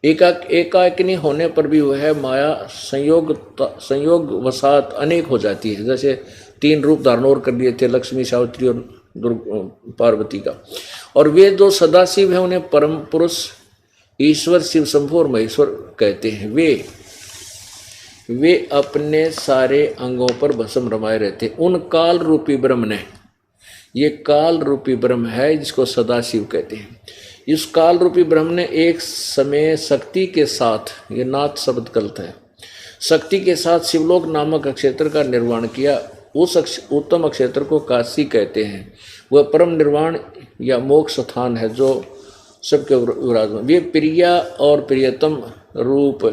एकाकिनी होने पर भी वह माया संयोग वसात अनेक हो जाती है। जैसे 3 रूप धारण और कर लिए थे, लक्ष्मी, सावित्री और पार्वती का। और वे जो सदाशिव है उन्हें परम पुरुष ईश्वर, शिव शंभु और महेश्वर कहते हैं। वे अपने सारे अंगों पर भस्म रमाए रहते। उन काल रूपी ब्रह्म ने, ये काल रूपी ब्रह्म है जिसको सदाशिव कहते हैं, इस काल रूपी ब्रह्म ने एक समय शक्ति के साथ, ये नाथ शब्द गलत है, शक्ति के साथ शिवलोक नामक अक्षेत्र का निर्माण किया। उस उत्तम अक्षेत्र को काशी कहते हैं। वह परम निर्वाण या मोक्ष स्थान है जो सबके विराजमान। वे प्रिया और प्रियतम रूप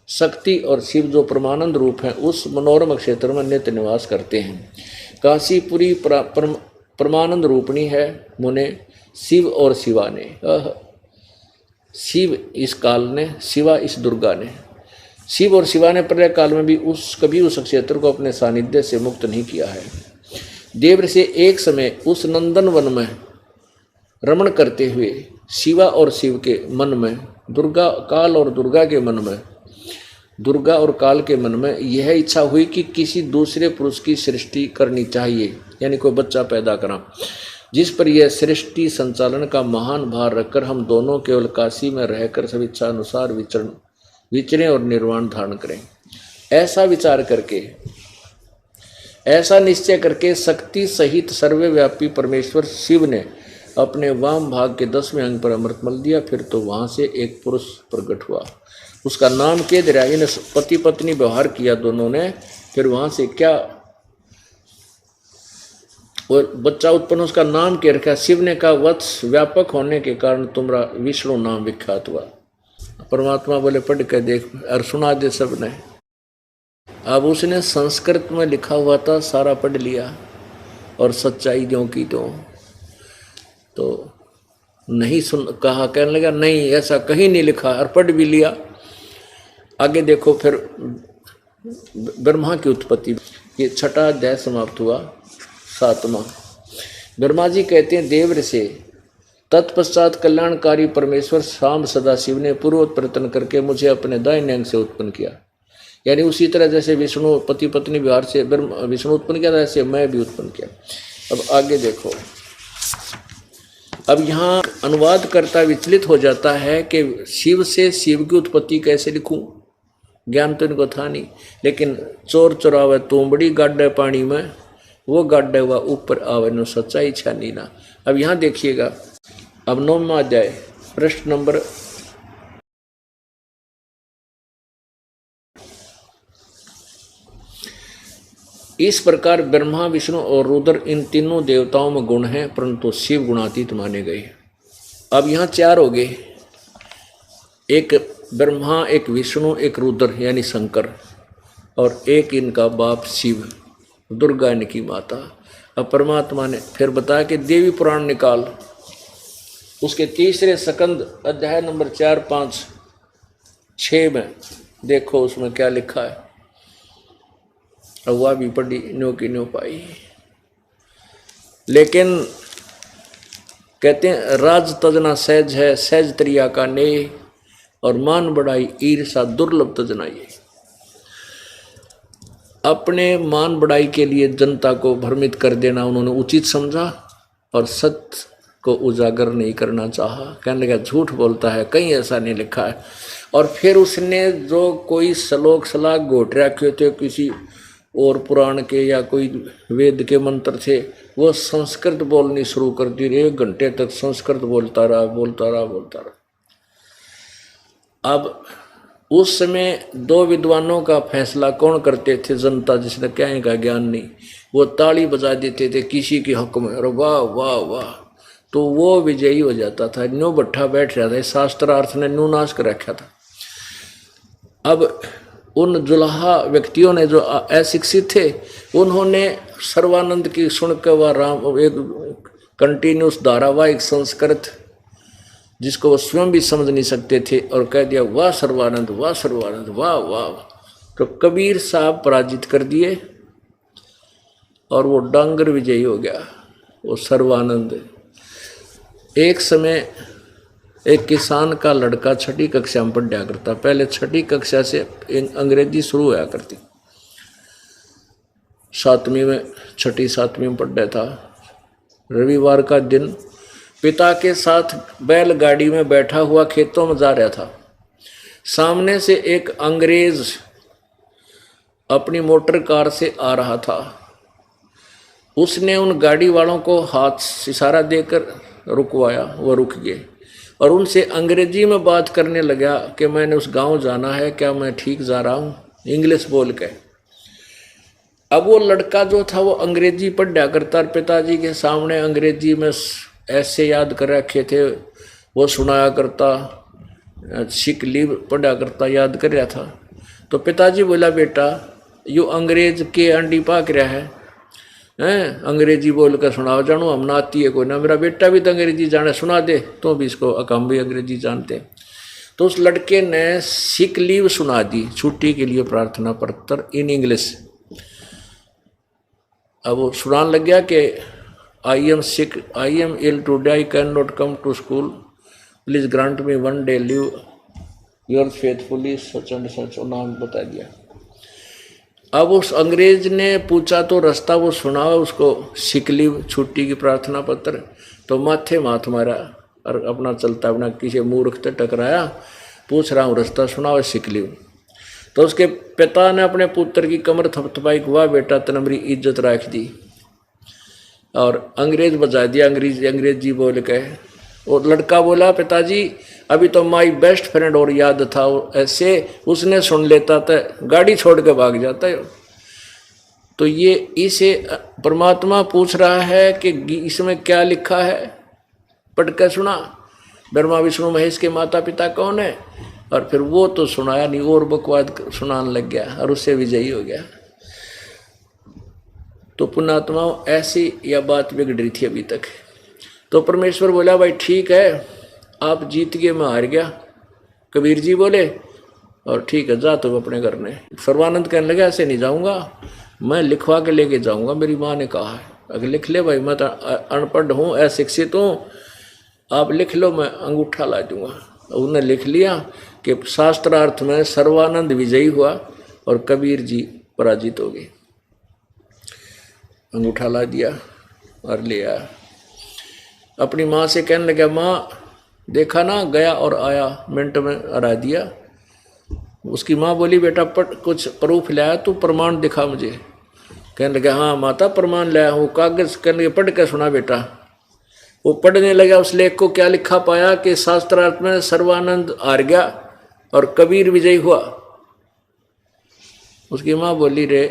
शक्ति और शिव जो परमानंद रूप हैं, उस मनोरम क्षेत्र में नित्य निवास करते हैं। काशीपुरी परमानंद रूपणी है मुने, शिव और शिवा ने। शिव इस काल ने, शिवा इस दुर्गा ने। शिव और शिवा ने प्रलय काल में भी कभी उस क्षेत्र को अपने सानिध्य से मुक्त नहीं किया है। देव से एक समय उस नंदन वन में रमण करते हुए शिवा और शिव के मन में, दुर्गा काल और दुर्गा के मन में, दुर्गा और काल के मन में यह इच्छा हुई कि किसी दूसरे पुरुष की सृष्टि करनी चाहिए, यानी कोई बच्चा पैदा करा, जिस पर यह सृष्टि संचालन का महान भार रखकर हम दोनों केवल काशी में रहकर सब इच्छा अनुसार विचरें और निर्वाण धारण करें। ऐसा विचार करके, ऐसा निश्चय करके शक्ति सहित सर्वव्यापी परमेश्वर शिव ने अपने वाम भाग के 10वें अंग पर अमृत मल दिया। फिर तो वहां से एक पुरुष प्रकट हुआ, उसका नाम केदरा। इन्हें पति पत्नी व्यवहार किया दोनों ने। फिर वहां से क्या और बच्चा उत्पन्न, उसका नाम क्या रखा? शिव ने कहा, वत्स व्यापक होने के कारण तुम्हारा विष्णु नाम विख्यात हुआ। परमात्मा बोले, पढ़ के देख और सुना दे सबने। अब उसने संस्कृत में लिखा हुआ था, सारा पढ़ लिया और सच्चाई जो की तो नहीं सुन कहा, कहने लगा नहीं ऐसा कहीं नहीं लिखा, और पढ़ भी लिया। आगे देखो, फिर ब्रह्मा की उत्पत्ति, ये 6वां अध्याय समाप्त हुआ। 7वां, ब्रह्मा जी कहते हैं, देव से तत्पश्चात कल्याणकारी परमेश्वर शाम सदाशिव ने पूर्वोत्तर प्रयत्न करके मुझे अपने दाहिने अंग से उत्पन्न किया। यानी उसी तरह जैसे विष्णु पति पत्नी विहार से विष्णु उत्पन्न किया था, ऐसे मैं भी उत्पन्न किया। अब आगे देखो, अब यहाँ अनुवाद करता विचलित हो जाता है कि शिव से शिव की उत्पत्ति कैसे लिखूं, ज्ञान तो इनको था नहीं। लेकिन चोर चोरावे तोमड़ी गाड्डे पानी में, वो गाड्डे हुआ ऊपर आवे नो सच्चाई छानी ना। अब यहाँ देखिएगा, अब 9वां अध्याय प्रश्न नंबर 9 इस प्रकार ब्रह्मा विष्णु और रुद्र इन तीनों देवताओं में गुण हैं, परंतु शिव गुणातीत माने गए। अब यहाँ चार हो गए, एक ब्रह्मा, एक विष्णु, एक रुद्र यानी शंकर, और एक इनका बाप शिव, दुर्गा इनकी माता। अब परमात्मा ने फिर बताया कि देवी पुराण निकाल, उसके तीसरे स्कंद अध्याय नंबर 4, 5, 6 में देखो उसमें क्या लिखा है। और वह भी पढ़ी न्यो की न्यो पाई। लेकिन कहते हैं राज तजना सहज है, सहज त्रिया का ने, और मान बढ़ाई ईर्षा दुर्लभ तजना ये। अपने मान बढ़ाई के लिए जनता को भ्रमित कर देना उन्होंने उचित समझा, और सत्य को उजागर नहीं करना चाहा। कहने लगा झूठ बोलता है, कहीं ऐसा नहीं लिखा है। और फिर उसने जो कोई श्लोक सलाह घोट रखे थे किसी और पुराण के या कोई वेद के मंत्र थे, वो संस्कृत बोलनी शुरू कर दी। 1 घंटे तक संस्कृत बोलता रहा। अब उस समय 2 विद्वानों का फैसला कौन करते थे? जनता, जिसने क्या का ज्ञान नहीं, वो ताली बजा देते थे किसी के हक में, और वाह वाह वाह, तो वो विजयी हो जाता था। न्यू भट्ठा बैठ रहा था, शास्त्रार्थ ने न्यू नाश कर रखा था। अब उन जुलाहा व्यक्तियों ने जो अशिक्षित थे, उन्होंने सर्वानंद की सुनकर वह राम एक कंटिन्यूस धारावाहिक संस्कृत जिसको वो स्वयं भी समझ नहीं सकते थे, और कह दिया वाह सर्वानंद, वाह सर्वानंद, वाह वाह। तो कबीर साहब पराजित कर दिए और वो डांगर विजयी हो गया, वो सर्वानंद। एक समय एक किसान का लड़का 6ठी कक्षा में पढ़ा करता, पहले 6ठी कक्षा से अंग्रेजी शुरू होया करती, 7वीं में 6ठी 7वीं में पढ़ा था। रविवार का दिन पिता के साथ बैलगाड़ी में बैठा हुआ खेतों में जा रहा था। सामने से एक अंग्रेज अपनी मोटर कार से आ रहा था। उसने उन गाड़ी वालों को हाथ से इशारा देकर रुकवाया, वो रुक गए और उनसे अंग्रेजी में बात करने लगा कि मैंने उस गांव जाना है, क्या मैं ठीक जा रहा हूँ, इंग्लिश बोल के। अब वो लड़का जो था वो अंग्रेजी पढ़ा करता, पिताजी के सामने अंग्रेजी में ऐसे याद कर रखे थे, वो सुनाया करता, सिक लीव पढ़ा करता, याद कर रहा था। तो पिताजी बोला बेटा यू अंग्रेज के अंडी पाक रहा है, अंग्रेजी बोल कर सुनाओ, जानो हम ना आती है कोई ना, मेरा बेटा भी तो अंग्रेजी जाने, सुना दे तो भी इसको, हम भी अंग्रेजी जानते। तो उस लड़के ने सिक लीव सुना दी, छुट्टी के लिए प्रार्थना पत्र इन इंग्लिश। अब वो सुनाने लग गया कि I am sick, I am ill today, I can not come to school, please grant me 1 day leave, your faithfully such and such, नाम बता दिया। अब उस अंग्रेज ने पूछा तो रास्ता वो सुना उसको, सिक लीव छुट्टी की प्रार्थना पत्र, तो माथे माथ मारा और अपना चलता अपना किसी मूर्ख से टकराया, पूछ रहा हूँ रास्ता सुनाओ, सिक लीव। तो उसके पिता ने अपने पुत्र की कमर थपथपाई, हुआ बेटा तने मेरी इज्जत रख दी, और अंग्रेज बजा दिया अंग्रेजी बोल के। और लड़का बोला पिताजी अभी तो माई बेस्ट फ्रेंड और याद था, ऐसे उसने सुन लेता था गाड़ी छोड़ के भाग जाता है। तो ये इसे परमात्मा पूछ रहा है कि इसमें क्या लिखा है, पढ़ के सुना, ब्रह्मा विष्णु महेश के माता पिता कौन है, और फिर वो तो सुनाया नहीं और बकवाद सुनाने लग गया और उससे विजयी हो गया। तो पुण्यात्माओं ऐसी यह बात बिगड़ रही थी अभी तक। तो परमेश्वर बोला भाई ठीक है आप जीत गए, मैं हार गया। कबीर जी बोले और ठीक है जा तो अपने घर में। सर्वानंद कहने लगा ऐसे नहीं जाऊंगा, मैं लिखवा के लेके जाऊंगा, मेरी माँ ने कहा है। अगर लिख ले भाई, मैं तो अनपढ़ हूँ, अशिक्षित हूँ, आप लिख लो, मैं अंगूठा ला दूंगा। उन्होंने लिख लिया कि शास्त्रार्थ में सर्वानंद विजयी हुआ और कबीर जी पराजित हो गए। अंगूठा ला दिया और ले आया। अपनी माँ से कहने लगा माँ देखा ना, गया और आया, मिनट में हरा दिया। उसकी माँ बोली बेटा कुछ प्रूफ लाया, तू प्रमाण दिखा मुझे। कहने लगा हाँ माता प्रमाण लाया हूँ, कागज। कहने लगे पढ़ के सुना बेटा। वो पढ़ने लगा, उस लेख को क्या लिखा पाया कि शास्त्रार्थ में सर्वानंद हार गया और कबीर विजयी हुआ। उसकी माँ बोली रे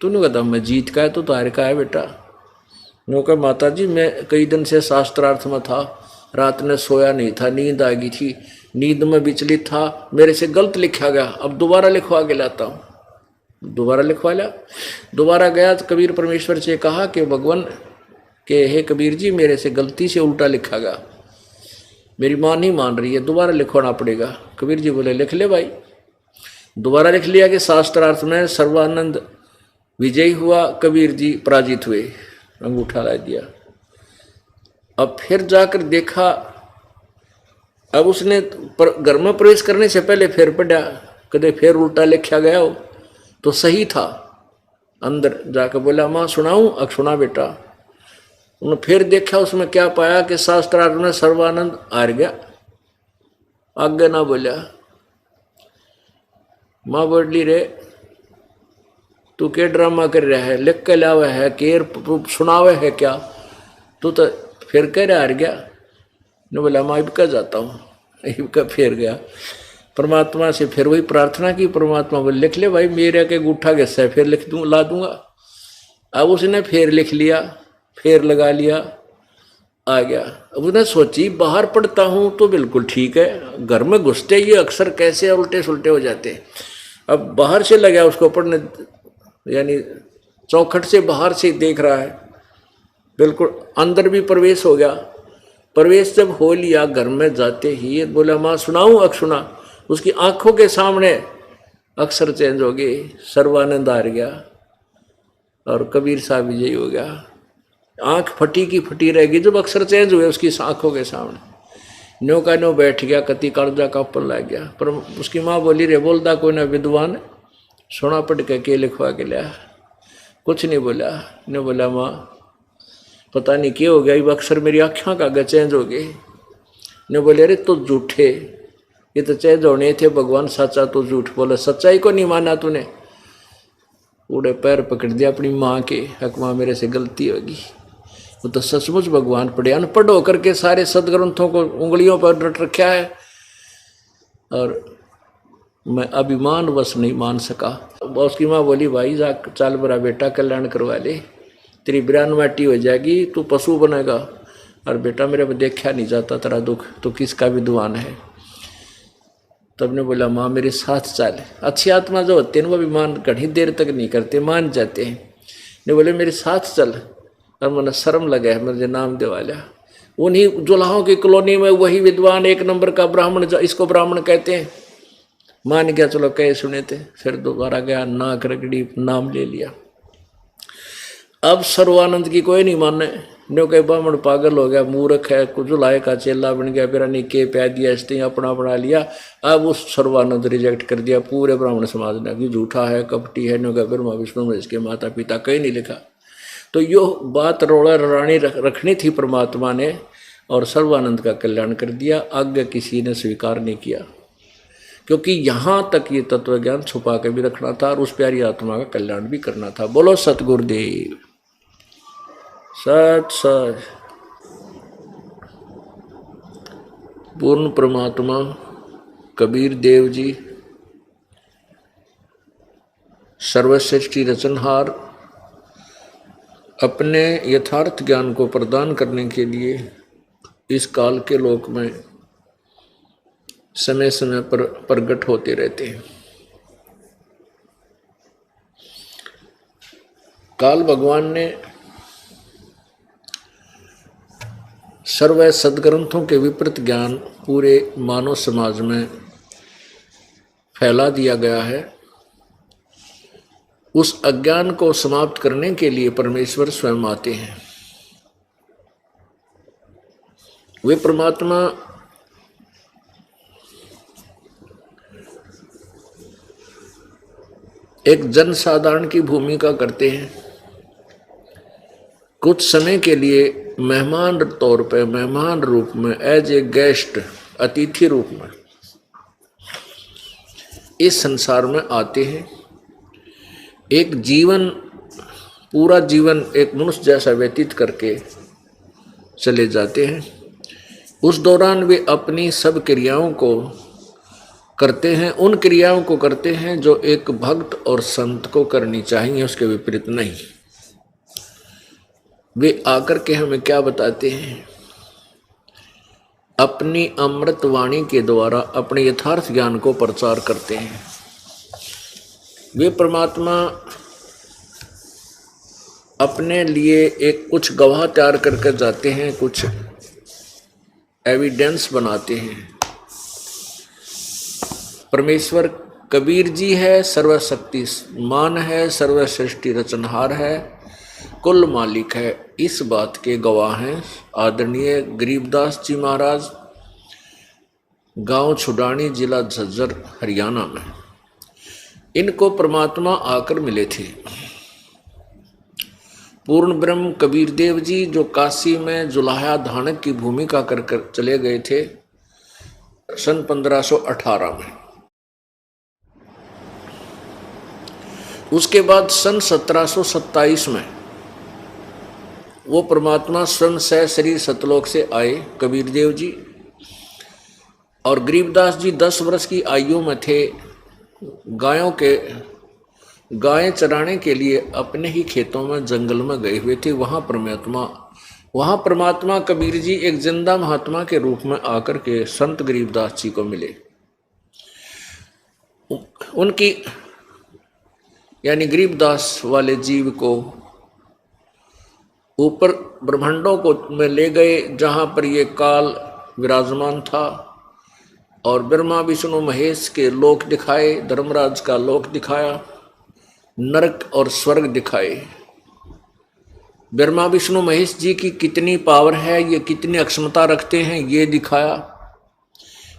तूने कहता मैं जीत का है तो हार का है बेटा। नो कहा माता जी मैं कई दिन से शास्त्रार्थ में था, रात में सोया नहीं था, नींद आ गई थी, नींद में विचलित था, मेरे से गलत लिखा गया, अब दोबारा लिखवा के लाता हूँ। दोबारा लिखवा लिया। दोबारा गया तो कबीर परमेश्वर से कहा कि भगवान के हे कबीर जी मेरे से गलती से उल्टा लिखा गया, मेरी माँ नहीं मान रही है, दोबारा लिखवाना पड़ेगा। कबीर जी बोले लिख ले भाई। दोबारा लिख लिया कि शास्त्रार्थ में सर्वानंद विजयी हुआ, कबीर जी पराजित हुए, अंगूठा ला दिया। अब फिर जाकर देखा, अब उसने घर में प्रवेश करने से पहले फिर पढ़ा, कदे फिर उल्टा लिखा गया हो तो सही था। अंदर जाकर बोला माँ सुनाऊं? अब सुना बेटा। उन्होंने फिर देखा, उसमें क्या पाया कि शास्त्रार्थ में सर्वानंद हार गया, आगे ना बोला। माँ बोली रे तू के ड्रामा कर रहा है, लिख के लावा है, केर सुनावे है क्या, तू तो फिर कह रहा हार गया। ने बोला माँ इबका जाता हूँ, इबका फिर गया परमात्मा से, फिर वही प्रार्थना की। परमात्मा बोले लिख ले भाई, मेरे के गुठा गस्सा है, फिर लिख दूँ ला दूंगा। अब उसने फिर लिख लिया, फिर लगा लिया, आ गया। अब उसने सोची बाहर पढ़ता हूँ तो बिल्कुल ठीक है, घर में घुसते ये अक्सर कैसे उल्टे सुलटे हो जाते। अब बाहर से लगा उसको पढ़ने, यानी चौखट से बाहर से देख रहा है, बिल्कुल अंदर भी प्रवेश हो गया। प्रवेश जब हो लिया घर में जाते ही बोला माँ सुनाऊं? अक सुना। उसकी आंखों के सामने अक्षर चेंज हो गए, सर्वानंद हार गया और कबीर साहब विजयी हो गया। आंख फटी की फटी रहेगी जब अक्षर चेंज हुए उसकी आंखों के सामने। न्यो का न्यो बैठ गया, कति कालजा का ऊपर लग गया। पर उसकी माँ बोली रे बोलता कोई ना विद्वान, सोना पढ़ के लिखवा के लिया, कुछ नहीं बोला। ने बोला माँ पता नहीं क्या हो गया, ये अक्षर मेरी आँखों का चेंज हो गए। ने बोले अरे तो झूठे, ये तो चेंज होने थे, भगवान सच्चा तो झूठ बोला, सच्चाई को नहीं माना तूने। उड़े पैर पकड़ दिया अपनी माँ के, हक माँ मेरे से गलती होगी। वो तो सचमुच भगवान पढ़े, अनपढ़ होकर के सारे सदग्रंथों को उंगलियों पर रट रखा है और मैं अभिमान वश नहीं मान सका। उसकी माँ बोली भाई जा चाल बरा बेटा कल्याण करवा ले, तेरी बिरान माटी हो जाएगी, तू पशु बनेगा। और बेटा मेरे को देखा नहीं जाता तेरा दुख, तो किसका विद्वान है। तब ने बोला माँ मेरे साथ चल। अच्छी आत्मा जो होते हैं वो अभिमान घनी देर तक नहीं करते, मान जाते हैं। ने बोले मेरे साथ चल, और मैंने शर्म लगा है, मुझे नाम दिवा लिया। उन्हीं जुलाहों की कॉलोनी में वही विद्वान एक नंबर का ब्राह्मण, इसको ब्राह्मण कहते हैं, मान गया, चलो कहे सुने थे। फिर दोबारा गया, नाक रगड़ी, नाम ले लिया। अब सर्वानंद की कोई नहीं माने, नो कहे ब्राह्मण पागल हो गया, मूर्ख है, कुछ जुलाए का चेला बन गया, फिर के पै दिया, इसने अपना बना लिया। अब उस सर्वानंद रिजेक्ट कर दिया पूरे ब्राह्मण समाज ने कि झूठा है, कपटी है। नो कहे ब्रह्मा विष्णु में इसके माता पिता कहीं नहीं लिखा। तो यो बात रोड़ा रानी रखनी थी परमात्मा ने, और सर्वानंद का कल्याण कर दिया। आगे किसी ने स्वीकार नहीं किया, क्योंकि यहाँ तक ये तत्व ज्ञान छुपा के भी रखना था और उस प्यारी आत्मा का कल्याण भी करना था। बोलो सतगुरुदेव सत सत। पूर्ण परमात्मा कबीर देव जी सर्वश्रेष्ठी रचनहार अपने यथार्थ ज्ञान को प्रदान करने के लिए इस काल के लोक में समय समय पर प्रकट होते रहते हैं। काल भगवान ने सर्व सदग्रंथों के विपरीत ज्ञान पूरे मानव समाज में फैला दिया गया है। उस अज्ञान को समाप्त करने के लिए परमेश्वर स्वयं आते हैं। वे परमात्मा एक जन साधारण की भूमिका करते हैं। कुछ समय के लिए मेहमान तौर पे, मेहमान रूप में, एज ए गेस्ट, अतिथि रूप में इस संसार में आते हैं। एक जीवन, पूरा जीवन एक मनुष्य जैसा व्यतीत करके चले जाते हैं। उस दौरान वे अपनी सब क्रियाओं को करते हैं, उन क्रियाओं को करते हैं जो एक भक्त और संत को करनी चाहिए, उसके विपरीत नहीं। वे आकर के हमें क्या बताते हैं? अपनी अमृत वाणी के द्वारा अपने यथार्थ ज्ञान को प्रचार करते हैं। वे परमात्मा अपने लिए एक कुछ गवाह तैयार करके जाते हैं, कुछ एविडेंस बनाते हैं। परमेश्वर कबीर जी है, सर्वशक्तिमान है, सर्वसृष्टि रचनहार है, कुल मालिक है, इस बात के गवाह हैं आदरणीय गरीबदास जी महाराज, गांव छुडानी, जिला झज्जर, हरियाणा में। इनको परमात्मा आकर मिले थे। पूर्ण ब्रह्म कबीर देव जी जो काशी में जुलाहा धानक की भूमिका कर चले गए थे सन 1518 में। उसके बाद सन 1727 में वो परमात्मा स्वयं सह शरीर सतलोक से आए कबीर देव जी, और गरीबदास जी 10 वर्ष की आयु में थे। गायें चराने के लिए अपने ही खेतों में जंगल में गए हुए थे। वहाँ परमात्मा कबीर जी एक जिंदा महात्मा के रूप में आकर के संत गरीबदास जी को मिले। उनकी यानी गरीबदास वाले जीव को ऊपर ब्रह्मांडों को में ले गए, जहाँ पर ये काल विराजमान था, और ब्रह्मा विष्णु महेश के लोक दिखाए, धर्मराज का लोक दिखाया, नरक और स्वर्ग दिखाए। ब्रह्मा विष्णु महेश जी की कितनी पावर है, ये कितनी अक्षमता रखते हैं, ये दिखाया।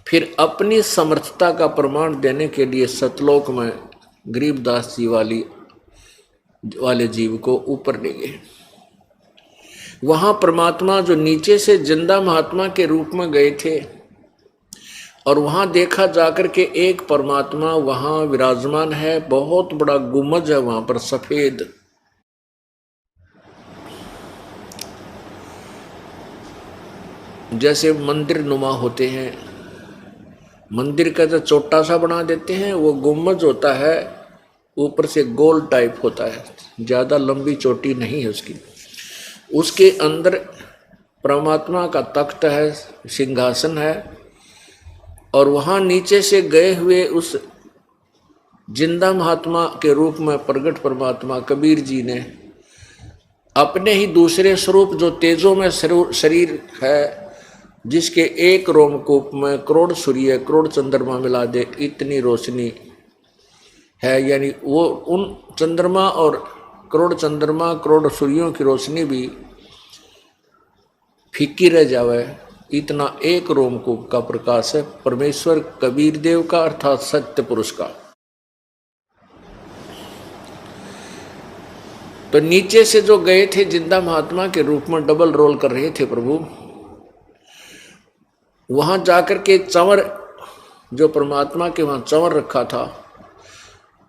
फिर अपनी समर्थता का प्रमाण देने के लिए सतलोक में गरीबदास जी वाले जीव को ऊपर ले गए। वहाँ परमात्मा जो नीचे से जिंदा महात्मा के रूप में गए थे, और वहाँ देखा जाकर के एक परमात्मा वहाँ विराजमान है, बहुत बड़ा गुम्बद है वहाँ पर सफेद। जैसे मंदिर नुमा होते हैं, मंदिर का जो छोटा सा बना देते हैं, वो गुम्बद होता है, ऊपर से गोल टाइप होता है, ज़्यादा लंबी चोटी नहीं है उसकी। उसके अंदर परमात्मा का तख्त है, सिंहासन है, और वहाँ नीचे से गए हुए उस जिंदा महात्मा के रूप में प्रकट परमात्मा कबीर जी ने अपने ही दूसरे स्वरूप जो तेजों में शरीर है, जिसके एक रोमकूप में करोड़ सूर्य करोड़ चंद्रमा मिला दे इतनी रोशनी है, यानी वो उन चंद्रमा और करोड़ चंद्रमा करोड़ सूर्यों की रोशनी भी फीकी रह जावे, इतना एक रोमकूप का प्रकाश है परमेश्वर कबीर देव का, अर्थात सत्य पुरुष का। तो नीचे से जो गए थे जिंदा महात्मा के रूप में डबल रोल कर रहे थे प्रभु, वहां जाकर के चंवर जो परमात्मा के वहां चंवर रखा था,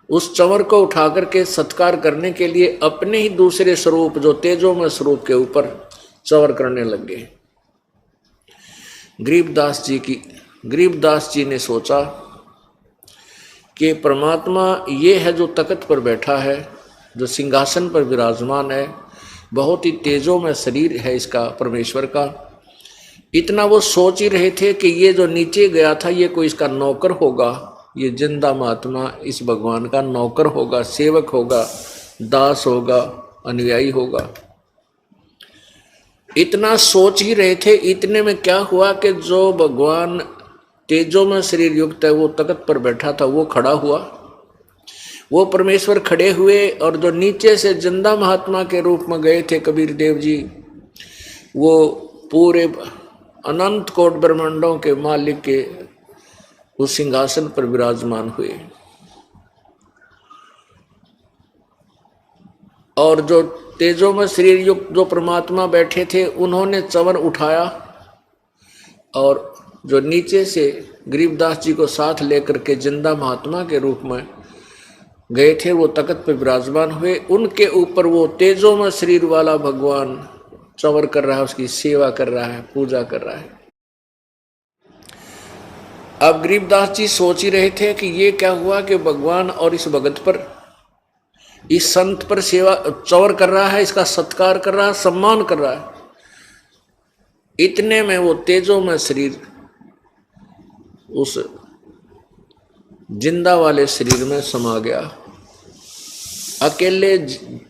उस चंवर को उठाकर के सत्कार करने के लिए अपने ही दूसरे स्वरूप जो तेजो में स्वरूप के ऊपर चंवर करने लग गए। गरीबदास जी ने सोचा कि परमात्मा ये है जो तख्त पर बैठा है, जो सिंहासन पर विराजमान है, बहुत ही तेजों में शरीर है इसका परमेश्वर का। इतना वो सोच ही रहे थे कि ये जो नीचे गया था ये कोई इसका नौकर होगा, ये जिंदा महात्मा इस भगवान का नौकर होगा, सेवक होगा, दास होगा, अनुयायी होगा। इतना सोच ही रहे थे। इतने में क्या हुआ कि जो भगवान तेजों में शरीर युक्त है, वो तख्त पर बैठा था, वो खड़ा हुआ। वो परमेश्वर खड़े हुए, और जो नीचे से जिंदा महात्मा के रूप में गए थे कबीर देव जी, वो पूरे अनंत कोट ब्रह्मांडों के मालिक के उस सिंहासन पर विराजमान हुए। और जो तेजों में शरीर युक्त जो परमात्मा बैठे थे, उन्होंने चंवर उठाया, और जो नीचे से गरीबदास जी को साथ लेकर के जिंदा महात्मा के रूप में गए थे, वो तख्त पर विराजमान हुए। उनके ऊपर वो तेजों में शरीर वाला भगवान चंवर कर रहा है, उसकी सेवा कर रहा है, पूजा कर रहा है। अब गरीबदास जी सोच ही रहे थे कि ये क्या हुआ कि भगवान और इस भगत पर, इस संत पर सेवा चौर कर रहा है, इसका सत्कार कर रहा है, सम्मान कर रहा है। इतने में वो तेजो में शरीर उस जिंदा वाले शरीर में समा गया। अकेले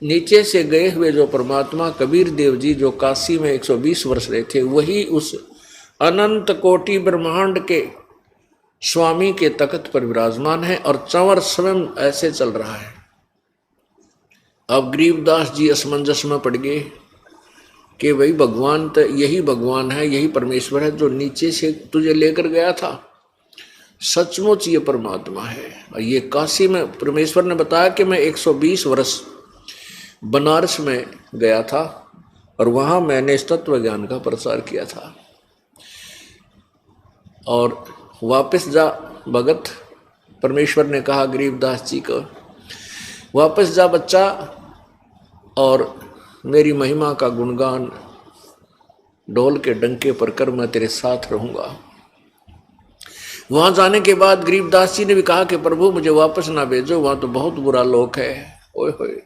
नीचे से गए हुए जो परमात्मा कबीर देव जी जो काशी में 120 वर्ष रहे थे, वही उस अनंत कोटि ब्रह्मांड के स्वामी के तख्त पर विराजमान है और चंवर स्वयं ऐसे चल रहा है। अब गरीबदास जी असमंजस में पड़ गए कि भाई भगवान तो यही भगवान है, यही परमेश्वर है जो नीचे से तुझे लेकर गया था, सचमुच ये परमात्मा है। और ये काशी में परमेश्वर ने बताया कि मैं 120 वर्ष बनारस में गया था और वहाँ मैंने इस तत्व ज्ञान का प्रसार किया था, और वापस जा भगत, परमेश्वर ने कहा गरीबदास जी को, वापस जा बच्चा और मेरी महिमा का गुणगान ढोल के डंके पर कर, मैं तेरे साथ रहूँगा। वहाँ जाने के बाद गरीबदास जी ने भी कहा कि प्रभु मुझे वापस ना भेजो, वहाँ तो बहुत बुरा लोक है। ओए होए,